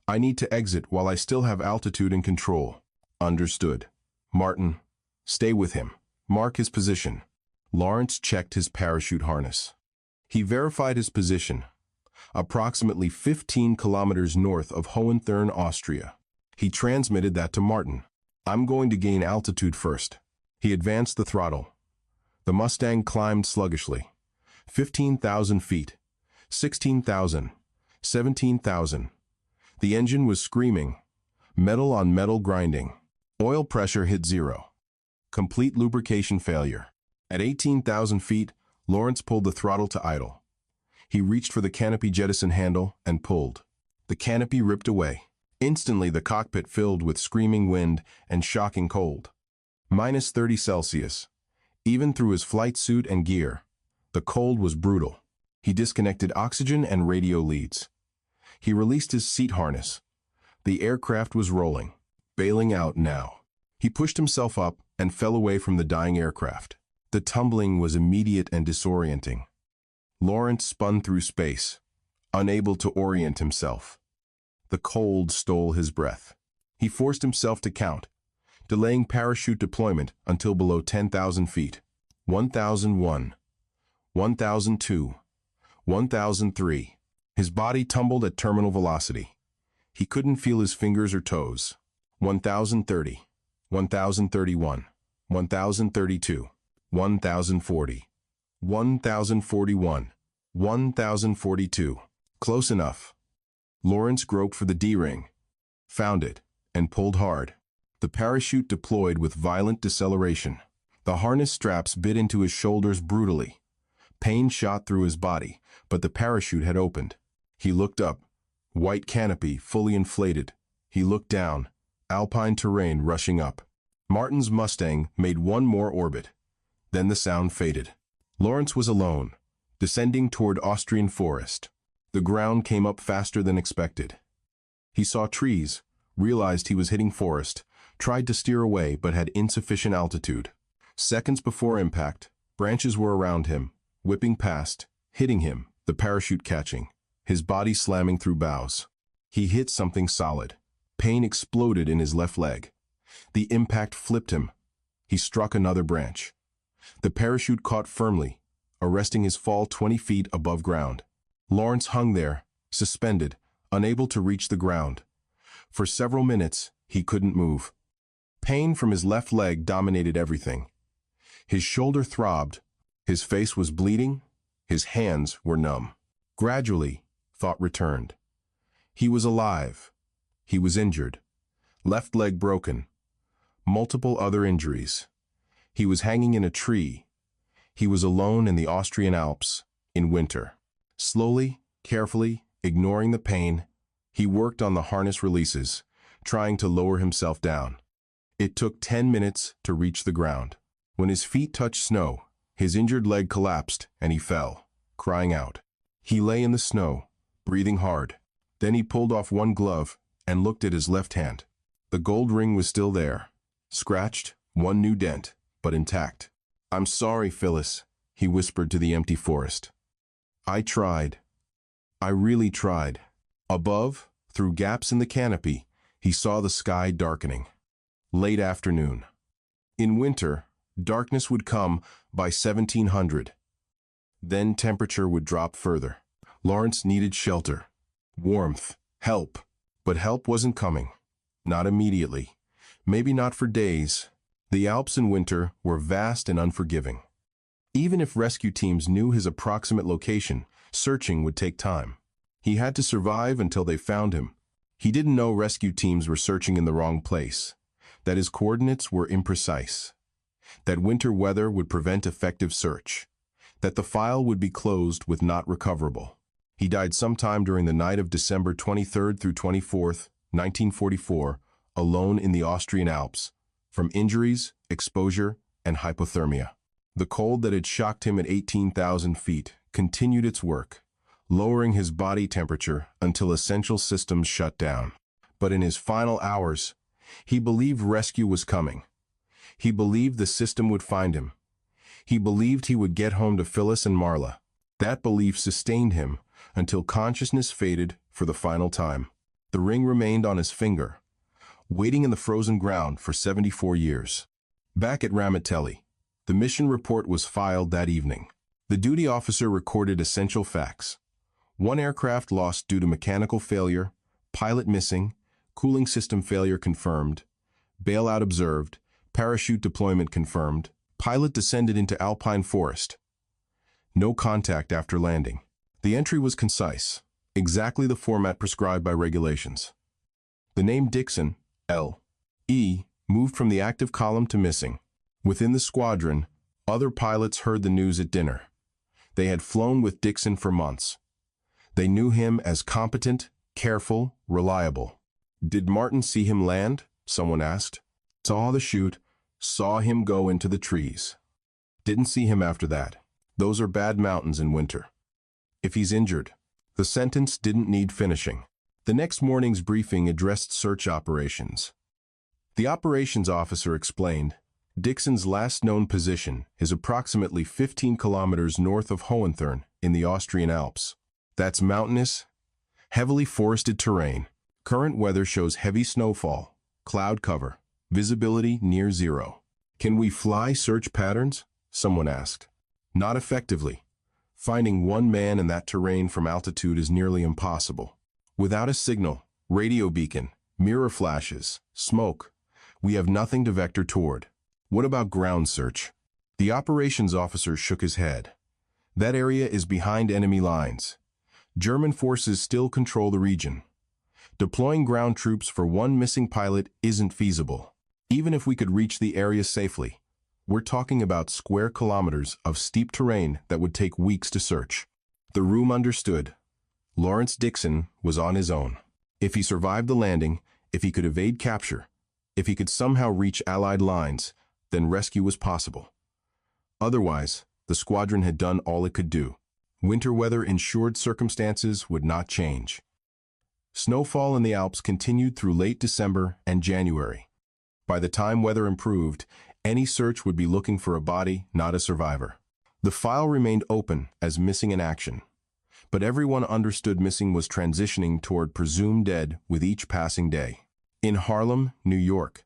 I need to exit while I still have altitude and control. Understood. Martin. Stay with him. Mark his position. Lawrence checked his parachute harness. He verified his position. Approximately 15 kilometers north of Hohenthurn, Austria. He transmitted that to Martin. I'm going to gain altitude first. He advanced the throttle. The Mustang climbed sluggishly. 15,000 feet. 16,000. 17,000. The engine was screaming. Metal on metal grinding. Oil pressure hit 0. Complete lubrication failure. At 18,000 feet, Lawrence pulled the throttle to idle. He reached for the canopy jettison handle and pulled. The canopy ripped away. Instantly, the cockpit filled with screaming wind and shocking cold. -30°C. Even through his flight suit and gear, the cold was brutal. He disconnected oxygen and radio leads. He released his seat harness. The aircraft was rolling, bailing out now. He pushed himself up and fell away from the dying aircraft. The tumbling was immediate and disorienting. Lawrence spun through space, unable to orient himself. The cold stole his breath. He forced himself to count, delaying parachute deployment until below 10,000 feet. 1,001, 1,002, 1,003. His body tumbled at terminal velocity. He couldn't feel his fingers or toes. 1,030, 1,031, 1,032, 1,040, 1,041, 1,042. Close enough. Lawrence groped for the D-ring, found it, and pulled hard. The parachute deployed with violent deceleration. The harness straps bit into his shoulders brutally. Pain shot through his body, but the parachute had opened. He looked up, white canopy fully inflated. He looked down, alpine terrain rushing up. Martin's Mustang made one more orbit. Then the sound faded. Lawrence was alone, descending toward Austrian forest. The ground came up faster than expected. He saw trees, realized he was hitting forest, tried to steer away but had insufficient altitude. Seconds before impact, branches were around him, whipping past, hitting him, the parachute catching, his body slamming through boughs. He hit something solid. Pain exploded in his left leg. The impact flipped him. He struck another branch. The parachute caught firmly, arresting his fall 20 feet above ground. Lawrence hung there, suspended, unable to reach the ground. For several minutes, he couldn't move. Pain from his left leg dominated everything. His shoulder throbbed, his face was bleeding, his hands were numb. Gradually, thought returned. He was alive. He was injured. Left leg broken. Multiple other injuries. He was hanging in a tree. He was alone in the Austrian Alps, in winter. Slowly, carefully, ignoring the pain, he worked on the harness releases, trying to lower himself down. It took 10 minutes to reach the ground. When his feet touched snow, his injured leg collapsed and he fell, crying out. He lay in the snow, breathing hard. Then he pulled off one glove and looked at his left hand. The gold ring was still there, scratched, one new dent, but intact. "I'm sorry, Phyllis," he whispered to the empty forest. "I tried. I really tried." Above, through gaps in the canopy, he saw the sky darkening. Late afternoon. In winter, darkness would come by 1700. Then temperature would drop further. Lawrence needed shelter, warmth, help. But help wasn't coming. Not immediately. Maybe not for days. The Alps in winter were vast and unforgiving. Even if rescue teams knew his approximate location, searching would take time. He had to survive until they found him. He didn't know rescue teams were searching in the wrong place, that his coordinates were imprecise, that winter weather would prevent effective search, that the file would be closed with not recoverable. He died sometime during the night of December 23rd through 24th, 1944, alone in the Austrian Alps, from injuries, exposure, and hypothermia. The cold that had shocked him at 18,000 feet continued its work, lowering his body temperature until essential systems shut down. But in his final hours, he believed rescue was coming. He believed the system would find him. He believed he would get home to Phyllis and Marla. That belief sustained him until consciousness faded for the final time. The ring remained on his finger, waiting in the frozen ground for 74 years. Back at Ramitelli, the mission report was filed that evening. The duty officer recorded essential facts. 1 aircraft lost due to mechanical failure, pilot missing, cooling system failure confirmed, bailout observed, parachute deployment confirmed, pilot descended into alpine forest. No contact after landing. The entry was concise, exactly the format prescribed by regulations. The name Dickson, L.E., moved from the active column to missing. Within the squadron, other pilots heard the news at dinner. They had flown with Dickson for months. They knew him as competent, careful, reliable. Did Martin see him land? Someone asked. Saw the chute, saw him go into the trees. Didn't see him after that. Those are bad mountains in winter. If he's injured. The sentence didn't need finishing. The next morning's briefing addressed search operations. The operations officer explained, Dickson's last known position is approximately 15 kilometers north of Hohenthurn in the Austrian Alps. That's mountainous, heavily forested terrain. Current weather shows heavy snowfall, cloud cover, visibility near zero. Can we fly search patterns? Someone asked. Not effectively. Finding one man in that terrain from altitude is nearly impossible. Without a signal, radio beacon, mirror flashes, smoke, we have nothing to vector toward. What about ground search? The operations officer shook his head. That area is behind enemy lines. German forces still control the region. Deploying ground troops for one missing pilot isn't feasible. Even if we could reach the area safely, we're talking about square kilometers of steep terrain that would take weeks to search. The room understood. Lawrence Dickson was on his own. If he survived the landing, if he could evade capture, if he could somehow reach Allied lines, then rescue was possible. Otherwise, the squadron had done all it could do. Winter weather ensured circumstances would not change. Snowfall in the Alps continued through late December and January. By the time weather improved, any search would be looking for a body, not a survivor. The file remained open as missing in action, but everyone understood missing was transitioning toward presumed dead with each passing day. In Harlem, New York,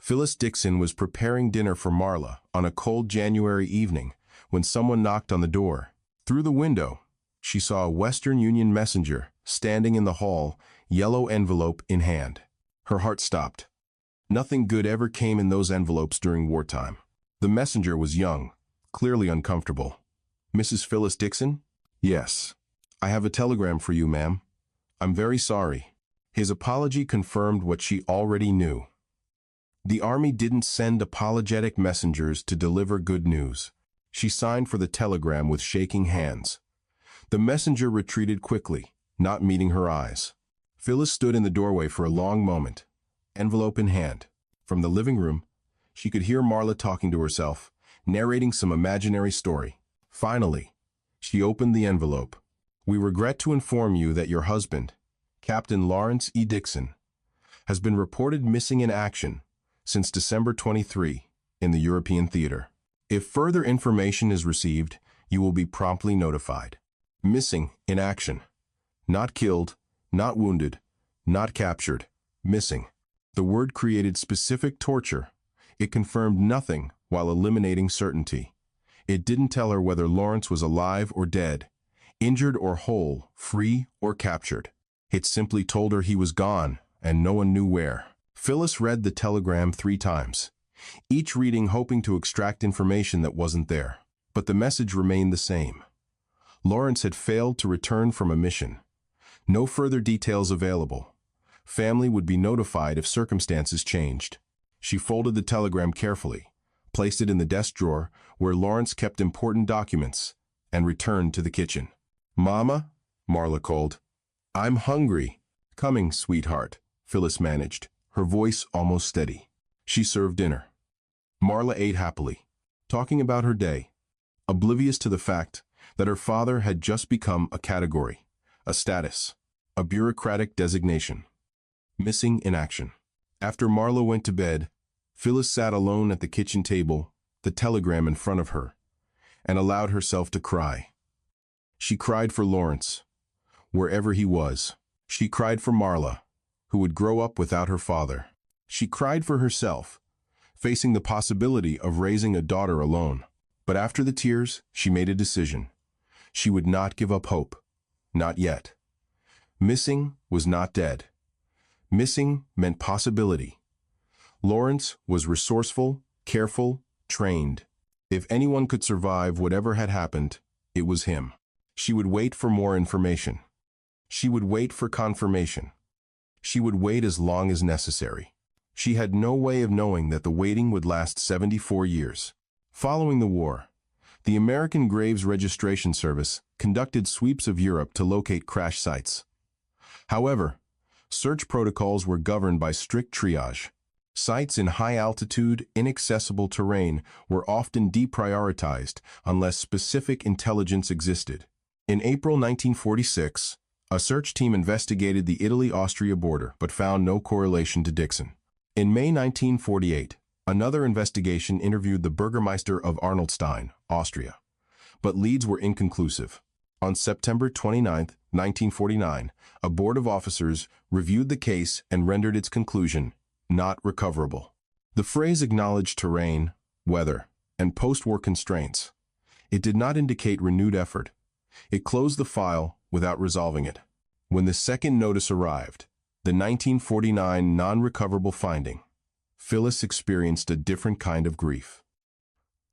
Phyllis Dickson was preparing dinner for Marla on a cold January evening when someone knocked on the door. Through the window, she saw a Western Union messenger standing in the hall, yellow envelope in hand. Her heart stopped. Nothing good ever came in those envelopes during wartime. The messenger was young, clearly uncomfortable. Mrs. Phyllis Dickson? Yes. I have a telegram for you, ma'am. I'm very sorry. His apology confirmed what she already knew. The army didn't send apologetic messengers to deliver good news. She signed for the telegram with shaking hands. The messenger retreated quickly, not meeting her eyes. Phyllis stood in the doorway for a long moment, envelope in hand. From the living room, she could hear Marla talking to herself, narrating some imaginary story. Finally, she opened the envelope. We regret to inform you that your husband, Captain Lawrence E. Dickson, has been reported missing in action since December 23 in the European theater. If further information is received, you will be promptly notified. Missing in action. Not killed, not wounded, not captured. Missing. The word created specific torture. It confirmed nothing while eliminating certainty. It didn't tell her whether Lawrence was alive or dead, injured or whole, free or captured. It simply told her he was gone and no one knew where. Phyllis read the telegram 3 times, each reading hoping to extract information that wasn't there. But the message remained the same. Lawrence had failed to return from a mission. No further details available. Family would be notified if circumstances changed. She folded the telegram carefully, placed it in the desk drawer where Lawrence kept important documents, and returned to the kitchen. Mama, Marla called. I'm hungry. Coming, sweetheart, Phyllis managed, her voice almost steady. She served dinner. Marla ate happily, talking about her day, oblivious to the fact that her father had just become a category, a status, a bureaucratic designation. Missing in action. After Marla went to bed, Phyllis sat alone at the kitchen table, the telegram in front of her, and allowed herself to cry. She cried for Lawrence, wherever he was. She cried for Marla, who would grow up without her father. She cried for herself, facing the possibility of raising a daughter alone. But after the tears, she made a decision. She would not give up hope. Not yet. Missing was not dead. Missing meant possibility. Lawrence was resourceful, careful, trained. If anyone could survive whatever had happened, it was him. She would wait for more information. She would wait for confirmation. She would wait as long as necessary. She had no way of knowing that the waiting would last 74 years. Following the war, The American Graves Registration Service conducted sweeps of Europe to locate crash sites. However, search protocols were governed by strict triage. Sites in high-altitude, inaccessible terrain were often deprioritized unless specific intelligence existed. In April 1946, a search team investigated the Italy-Austria border but found no correlation to Dickson. In May 1948, another investigation interviewed the Burgermeister of Arnoldstein, Austria, but leads were inconclusive. On September 29, 1949, a board of officers reviewed the case and rendered its conclusion not recoverable. The phrase acknowledged terrain, weather, and post-war constraints. It did not indicate renewed effort. It closed the file without resolving it. When the second notice arrived, the 1949 non-recoverable finding, Phyllis experienced a different kind of grief.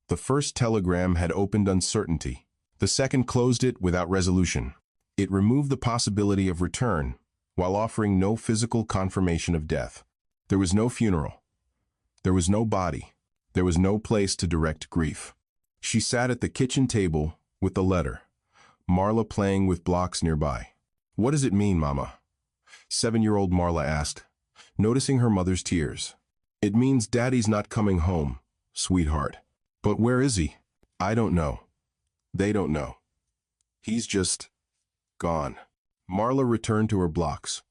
The first telegram had opened uncertainty. The second closed it without resolution. It removed the possibility of return, while offering no physical confirmation of death. There was no funeral. There was no body. There was no place to direct grief. She sat at the kitchen table with the letter, Marla playing with blocks nearby. "What does it mean, Mama?" 7-year-old Marla asked, noticing her mother's tears. "It means Daddy's not coming home, sweetheart." "But where is he?" "I don't know. They don't know. He's just gone." Marla returned to her blocks,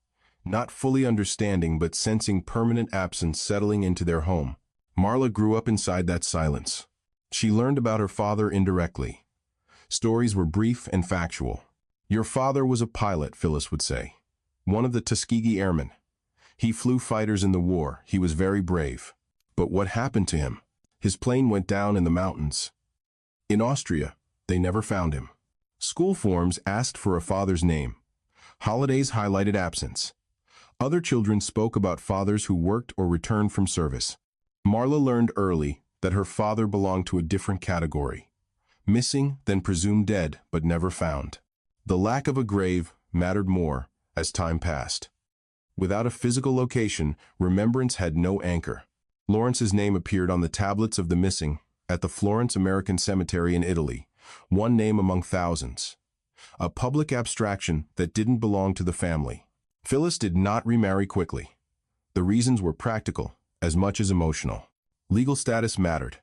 not fully understanding but sensing permanent absence settling into their home. Marla grew up inside that silence. She learned about her father indirectly. Stories were brief and factual. "Your father was a pilot," Phyllis would say. "One of the Tuskegee Airmen. He flew fighters in the war. He was very brave. But what happened to him? His plane went down in the mountains. In Austria, they never found him." School forms asked for a father's name. Holidays highlighted absence. Other children spoke about fathers who worked or returned from service. Marla learned early that her father belonged to a different category. Missing, then presumed dead, but never found. The lack of a grave mattered more as time passed. Without a physical location, remembrance had no anchor. Lawrence's name appeared on the tablets of the missing at the Florence American Cemetery in Italy, one name among thousands. A public abstraction that didn't belong to the family. Phyllis did not remarry quickly. The reasons were practical as much as emotional. Legal status mattered.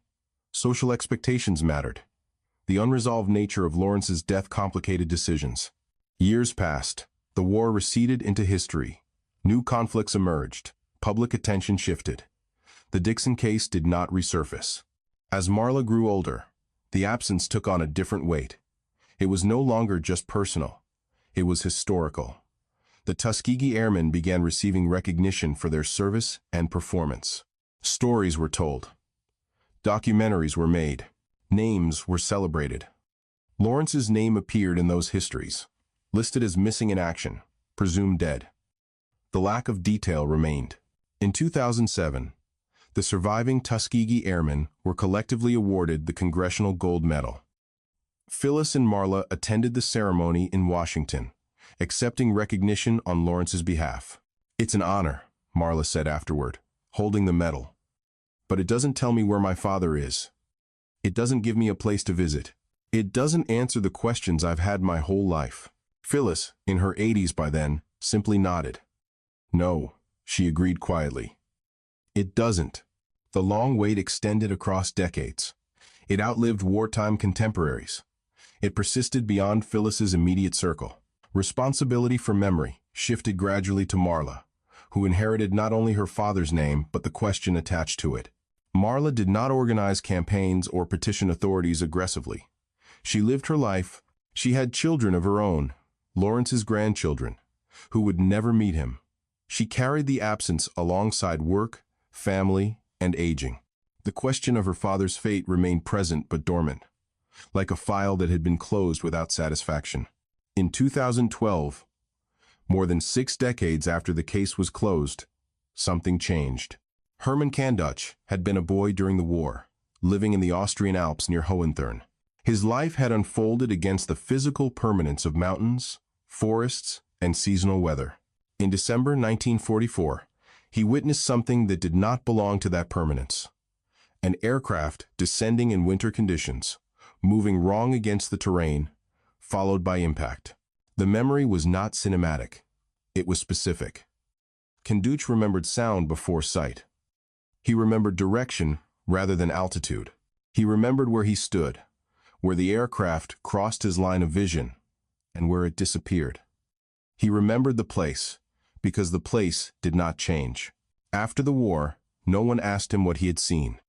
Social expectations mattered. The unresolved nature of Lawrence's death complicated decisions. Years passed. The war receded into history. New conflicts emerged. Public attention shifted. The Dickson case did not resurface. As Marla grew older, the absence took on a different weight. It was no longer just personal. It was historical. The Tuskegee Airmen began receiving recognition for their service and performance. Stories were told. Documentaries were made. Names were celebrated. Lawrence's name appeared in those histories, listed as missing in action, presumed dead. The lack of detail remained. In 2007, the surviving Tuskegee Airmen were collectively awarded the Congressional Gold Medal. Phyllis and Marla attended the ceremony in Washington, accepting recognition on Lawrence's behalf. "It's an honor," Marla said afterward, holding the medal. "But it doesn't tell me where my father is. It doesn't give me a place to visit. It doesn't answer the questions I've had my whole life." Phyllis, in her 80s by then, simply nodded. "No," she agreed quietly. "It doesn't." The long wait extended across decades. It outlived wartime contemporaries. It persisted beyond Phyllis's immediate circle. Responsibility for memory shifted gradually to Marla, who inherited not only her father's name but the question attached to it. Marla did not organize campaigns or petition authorities aggressively. She lived her life. She had children of her own, Lawrence's grandchildren, who would never meet him. She carried the absence alongside work, family, and aging. The question of her father's fate remained present but dormant, like a file that had been closed without satisfaction. In 2012, more than 6 decades after the case was closed, something changed. Herman Kandutsch had been a boy during the war, living in the Austrian Alps near Hohenthurn. His life had unfolded against the physical permanence of mountains, forests, and seasonal weather. In December 1944, he witnessed something that did not belong to that permanence. An aircraft descending in winter conditions, moving wrong against the terrain, followed by impact. The memory was not cinematic. It was specific. Kanduch remembered sound before sight. He remembered direction rather than altitude. He remembered where he stood, where the aircraft crossed his line of vision, and where it disappeared. He remembered the place, because the place did not change. After the war, no one asked him what he had seen.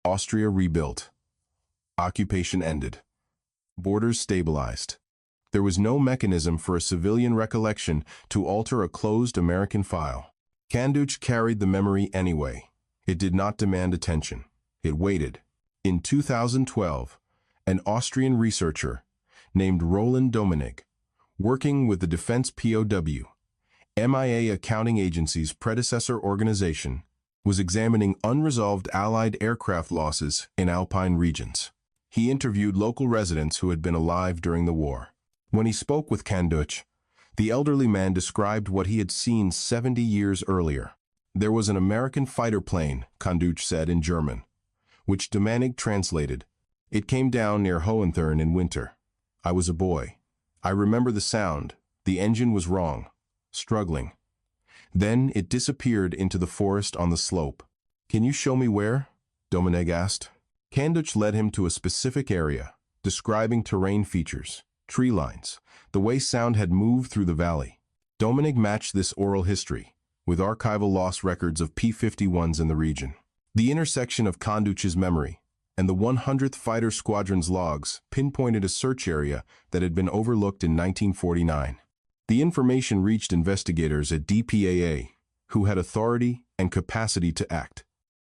Austria rebuilt. Occupation ended. Borders stabilized. There was no mechanism for a civilian recollection to alter a closed American file. Kanduch carried the memory anyway. It did not demand attention. It waited. In 2012, an Austrian researcher named Roland Dominik, working with the Defense POW, MIA accounting agency's predecessor organization, was examining unresolved Allied aircraft losses in Alpine regions. He interviewed local residents who had been alive during the war. When he spoke with Kanduch, the elderly man described what he had seen 70 years earlier. There was an American fighter plane, Kanduch said in German, which Dominik translated. It came down near Hohenthurn in winter. I was a boy. I remember the sound. The engine was wrong, struggling. Then it disappeared into the forest on the slope. Can you show me where? Dominik asked. Kanduch led him to a specific area, describing terrain features, tree lines, the way sound had moved through the valley. Dominik matched this oral history with archival loss records of P-51s in the region. The intersection of Kanduch's memory and the 100th Fighter Squadron's logs pinpointed a search area that had been overlooked in 1949. The information reached investigators at DPAA, who had authority and capacity to act.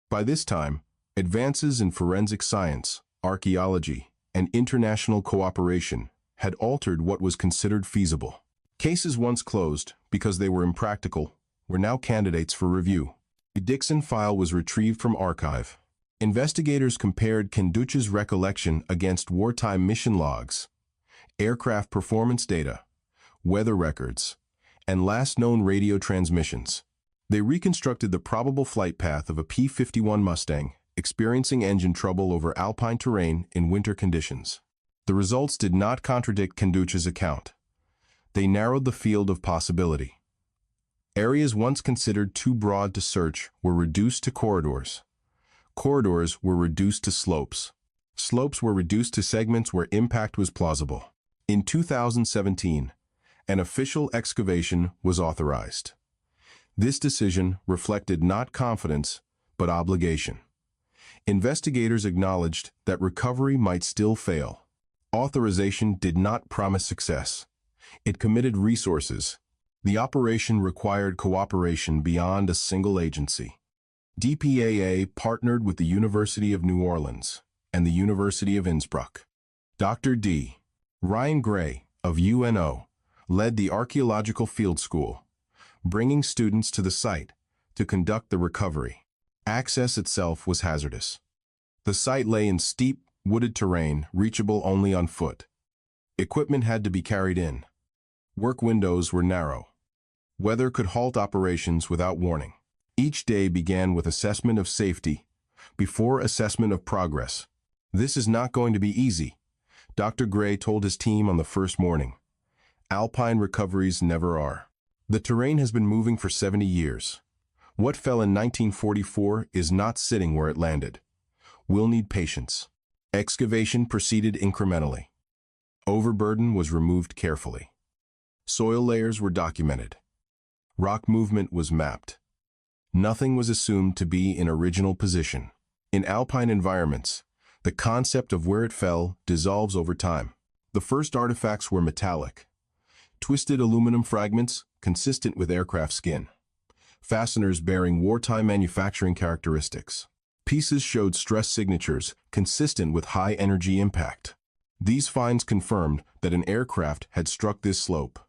By this time, advances in forensic science, archaeology, and international cooperation had altered what was considered feasible. Cases once closed because they were impractical were now candidates for review. The Dickson file was retrieved from archive. Investigators compared Kanduch's recollection against wartime mission logs, aircraft performance data, weather records, and last known radio transmissions. They reconstructed the probable flight path of a P-51 Mustang experiencing engine trouble over alpine terrain in winter conditions. The results did not contradict Kanduch's account. They narrowed the field of possibility. Areas once considered too broad to search were reduced to corridors. Corridors were reduced to slopes. Slopes were reduced to segments where impact was plausible. In 2017, an official excavation was authorized. This decision reflected not confidence, but obligation. Investigators acknowledged that recovery might still fail. Authorization did not promise success. It committed resources. The operation required cooperation beyond a single agency. DPAA partnered with the University of New Orleans and the University of Innsbruck. Dr. D. Ryan Gray of UNO led the Archaeological Field School, bringing students to the site to conduct the recovery. Access itself was hazardous. The site lay in steep, wooded terrain reachable only on foot. Equipment had to be carried in. Work windows were narrow. Weather could halt operations without warning. Each day began with assessment of safety before assessment of progress. This is not going to be easy, Dr. Gray told his team on the first morning. Alpine recoveries never are. The terrain has been moving for 70 years. What fell in 1944 is not sitting where it landed. We'll need patience. Excavation proceeded incrementally. Overburden was removed carefully. Soil layers were documented. Rock movement was mapped. Nothing was assumed to be in original position. In alpine environments, the concept of where it fell dissolves over time. The first artifacts were metallic. Twisted aluminum fragments consistent with aircraft skin. Fasteners bearing wartime manufacturing characteristics. Pieces showed stress signatures consistent with high-energy impact. These finds confirmed that an aircraft had struck this slope.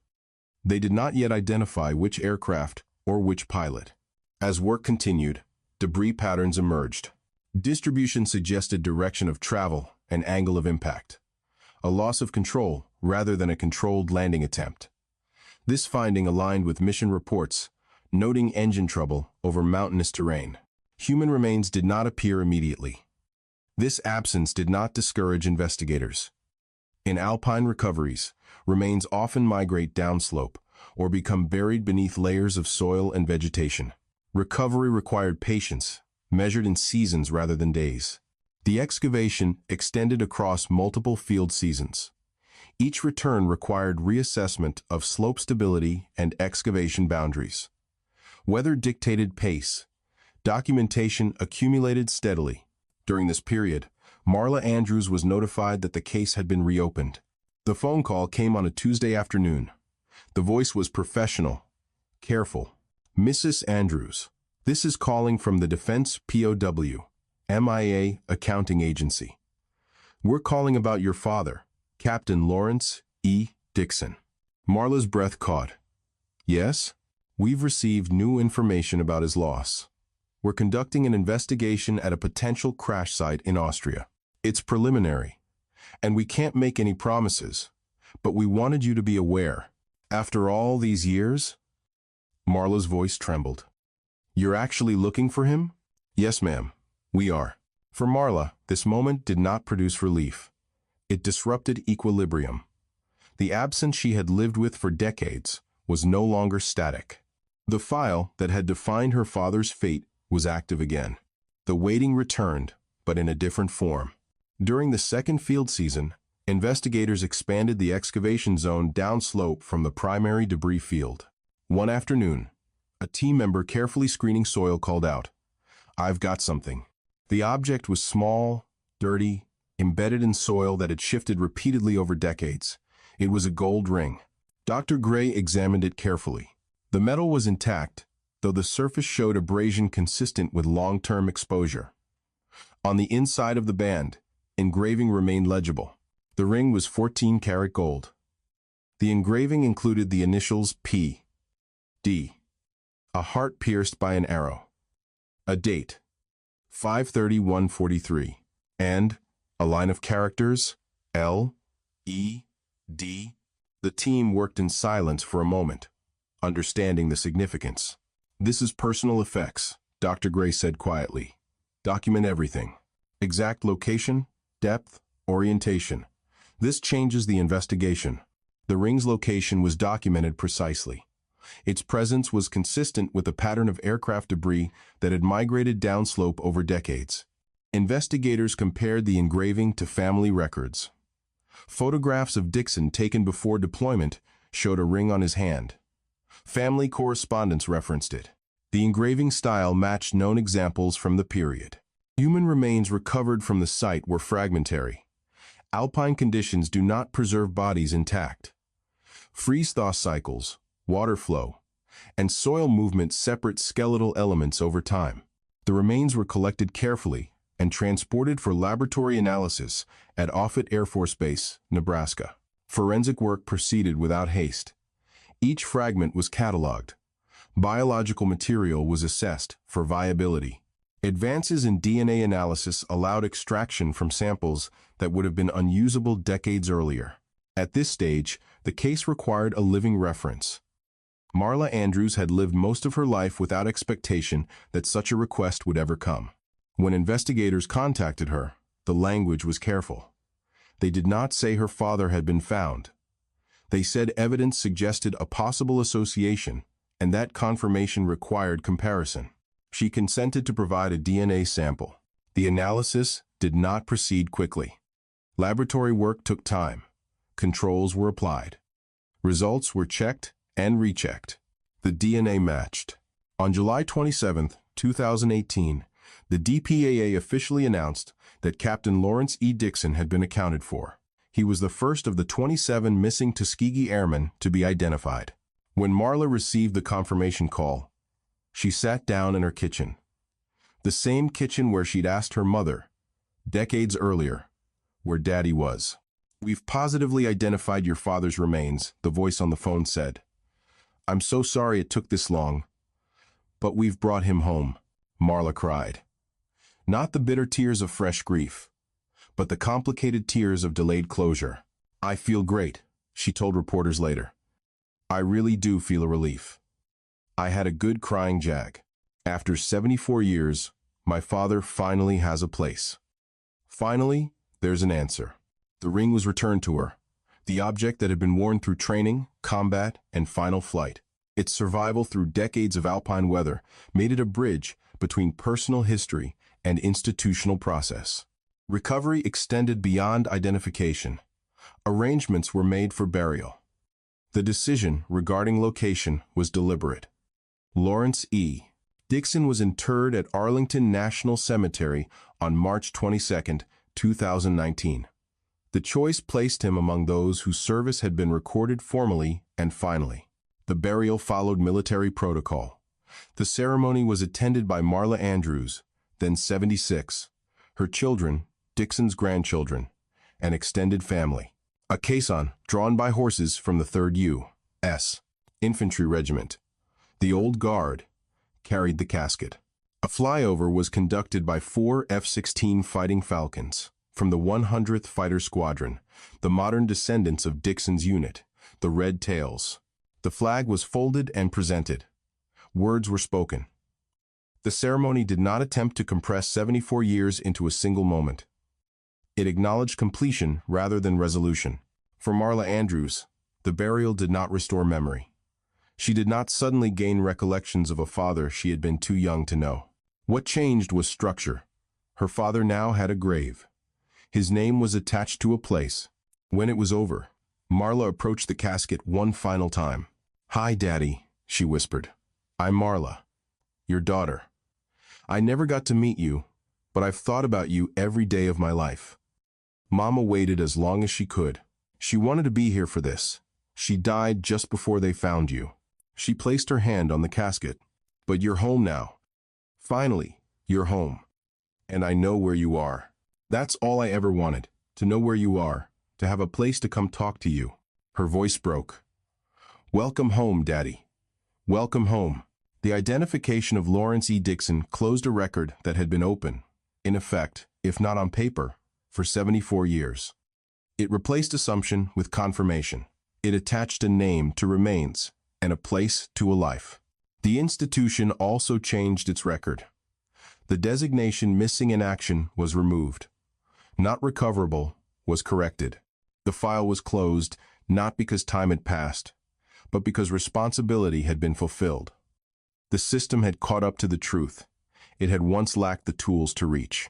They did not yet identify which aircraft or which pilot. As work continued, debris patterns emerged. Distribution suggested direction of travel and angle of impact. A loss of control rather than a controlled landing attempt. This finding aligned with mission reports, noting engine trouble over mountainous terrain. Human remains did not appear immediately. This absence did not discourage investigators. In alpine recoveries, remains often migrate downslope or become buried beneath layers of soil and vegetation. Recovery required patience, measured in seasons rather than days. The excavation extended across multiple field seasons. Each return required reassessment of slope stability and excavation boundaries. Weather dictated pace. Documentation accumulated steadily. During this period, Marla Andrews was notified that the case had been reopened. The phone call came on a Tuesday afternoon. The voice was professional, careful. "Mrs. Andrews, this is calling from the Defense POW, MIA Accounting Agency. We're calling about your father, Captain Lawrence E. Dickson." Marla's breath caught. "Yes? We've received new information about his loss. We're conducting an investigation at a potential crash site in Austria. It's preliminary, and we can't make any promises, but we wanted you to be aware. After all these years?" Marla's voice trembled. "You're actually looking for him?" "Yes, ma'am, we are." For Marla, this moment did not produce relief. It disrupted equilibrium. The absence she had lived with for decades was no longer static. The file that had defined her father's fate was active again. The waiting returned, but in a different form. During the second field season, investigators expanded the excavation zone downslope from the primary debris field. One afternoon, a team member carefully screening soil called out, "I've got something." The object was small, dirty, embedded in soil that had shifted repeatedly over decades. It was a gold ring. Dr. Gray examined it carefully. The metal was intact, though the surface showed abrasion consistent with long-term exposure. On the inside of the band, engraving remained legible. The ring was 14-karat gold. The engraving included the initials P. D. A heart pierced by an arrow. A date, 5/30/143, and a line of characters, L, E, D. The team worked in silence for a moment, understanding the significance. "This is personal effects," Dr. Gray said quietly. "Document everything. Exact location, depth, orientation. This changes the investigation." The ring's location was documented precisely. Its presence was consistent with a pattern of aircraft debris that had migrated downslope over decades. Investigators compared the engraving to family records. Photographs of Dickson taken before deployment showed a ring on his hand. Family correspondence referenced it. The engraving style matched known examples from the period. Human remains recovered from the site were fragmentary. Alpine conditions do not preserve bodies intact. Freeze-thaw cycles, water flow, and soil movement separate skeletal elements over time. The remains were collected carefully and transported for laboratory analysis at Offutt Air Force Base, Nebraska. Forensic work proceeded without haste. Each fragment was cataloged. Biological material was assessed for viability. Advances in DNA analysis allowed extraction from samples that would have been unusable decades earlier. At this stage, the case required a living reference. Marla Andrews had lived most of her life without expectation that such a request would ever come. When investigators contacted her, the language was careful. They did not say her father had been found. They said evidence suggested a possible association, and that confirmation required comparison. She consented to provide a DNA sample. The analysis did not proceed quickly. Laboratory work took time. Controls were applied. Results were checked and rechecked. The DNA matched. On July 27, 2018, the DPAA officially announced that Captain Lawrence E. Dickson had been accounted for. He was the first of the 27 missing Tuskegee Airmen to be identified. When Marla received the confirmation call, she sat down in her kitchen. The same kitchen where she'd asked her mother, decades earlier, where Daddy was. "We've positively identified your father's remains," the voice on the phone said. "I'm so sorry it took this long, but we've brought him home," Marla cried. Not the bitter tears of fresh grief, but the complicated tears of delayed closure. "I feel great," she told reporters later. "I really do feel a relief. I had a good crying jag. After 74 years, my father finally has a place." Finally, there's an answer. The ring was returned to her, the object that had been worn through training, combat, and final flight. Its survival through decades of alpine weather made it a bridge between personal history and institutional process. Recovery extended beyond identification. Arrangements were made for burial. The decision regarding location was deliberate. Lawrence E. Dickson was interred at Arlington National Cemetery on March 22, 2019. The choice placed him among those whose service had been recorded formally and finally. The burial followed military protocol. The ceremony was attended by Marla Andrews, then 76, her children, Dickson's grandchildren, and extended family. A caisson drawn by horses from the 3rd U.S. Infantry Regiment, the Old Guard, carried the casket. A flyover was conducted by 4 F-16 Fighting Falcons from the 100th Fighter Squadron, the modern descendants of Dickson's unit, the Red Tails. The flag was folded and presented. Words were spoken. The ceremony did not attempt to compress 74 years into a single moment. It acknowledged completion rather than resolution. For Marla Andrews, the burial did not restore memory. She did not suddenly gain recollections of a father she had been too young to know. What changed was structure. Her father now had a grave. His name was attached to a place. When it was over, Marla approached the casket one final time. "Hi, Daddy," she whispered. "I'm Marla, your daughter. I never got to meet you, but I've thought about you every day of my life." Mama waited as long as she could. She wanted to be here for this. She died just before they found you. She placed her hand on the casket. "But you're home now. Finally, you're home. And I know where you are. That's all I ever wanted, to know where you are, to have a place to come talk to you." Her voice broke. "Welcome home, Daddy. Welcome home." The identification of Lawrence E. Dickson closed a record that had been open, in effect, if not on paper, for 74 years. It replaced assumption with confirmation. It attached a name to remains and a place to a life. The institution also changed its record. The designation missing in action was removed. Not recoverable was corrected. The file was closed not because time had passed, but because responsibility had been fulfilled. The system had caught up to the truth. It had once lacked the tools to reach.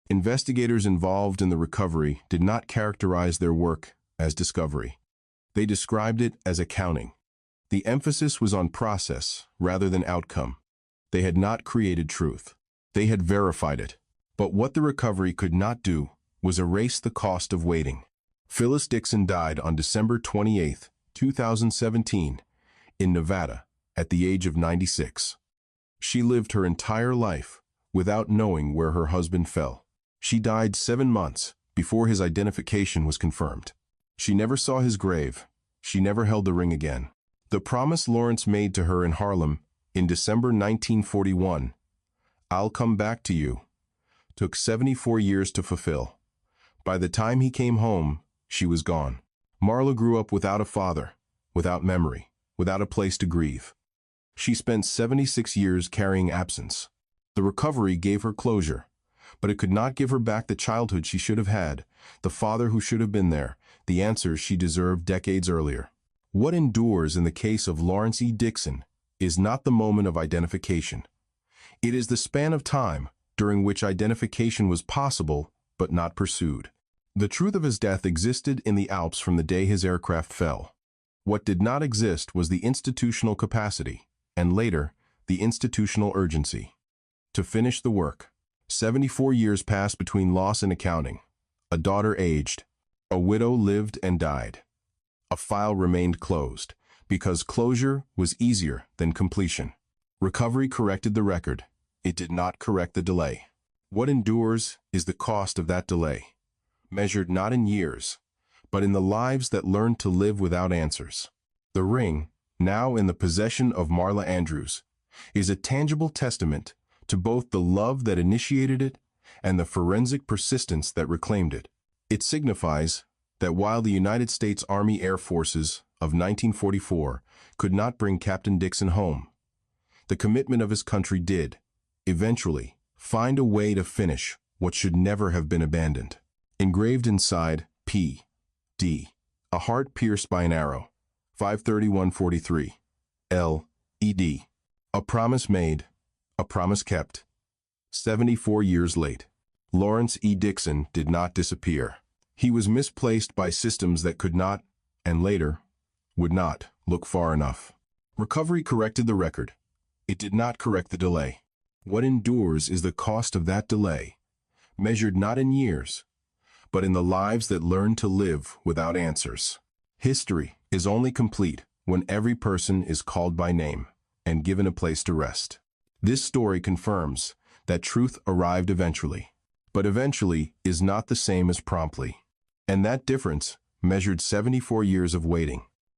Investigators involved in the recovery did not characterize their work as discovery. They described it as accounting. The emphasis was on process rather than outcome. They had not created truth. They had verified it. But what the recovery could not do was erase the cost of waiting. Phyllis Dickson died on December 28, 2017, in Nevada, at the age of 96. She lived her entire life without knowing where her husband fell. She died 7 months before his identification was confirmed. She never saw his grave. She never held the ring again. The promise Lawrence made to her in Harlem in December 1941, "I'll come back to you," took 74 years to fulfill. By the time he came home, she was gone. Marla grew up without a father, without memory, without a place to grieve. She spent 76 years carrying absence. The recovery gave her closure, but it could not give her back the childhood she should have had, the father who should have been there, the answers she deserved decades earlier. What endures in the case of Lawrence E. Dickson is not the moment of identification. It is the span of time during which identification was possible but not pursued. The truth of his death existed in the Alps from the day his aircraft fell. What did not exist was the institutional capacity, and later, the institutional urgency. To finish the work, 74 years passed between loss and accounting. A daughter aged. A widow lived and died. A file remained closed, because closure was easier than completion. Recovery corrected the record. It did not correct the delay. What endures is the cost of that delay, measured not in years, but in the lives that learned to live without answers. The ring, now in the possession of Marla Andrews, is a tangible testament to both the love that initiated it and the forensic persistence that reclaimed it. It signifies that while the United States Army Air Forces of 1944 could not bring Captain Dickson home, the commitment of his country did, eventually, find a way to finish what should never have been abandoned. Engraved inside, P. D. A heart pierced by an arrow. 531-43. L. E. D. A promise made, a promise kept. 74 years late. Lawrence E. Dickson did not disappear. He was misplaced by systems that could not, and later, would not, look far enough. Recovery corrected the record. It did not correct the delay. What endures is the cost of that delay, measured not in years, but in the lives that learn to live without answers. History is only complete when every person is called by name and given a place to rest. This story confirms that truth arrived eventually, but eventually is not the same as promptly. And that difference measured 74 years of waiting.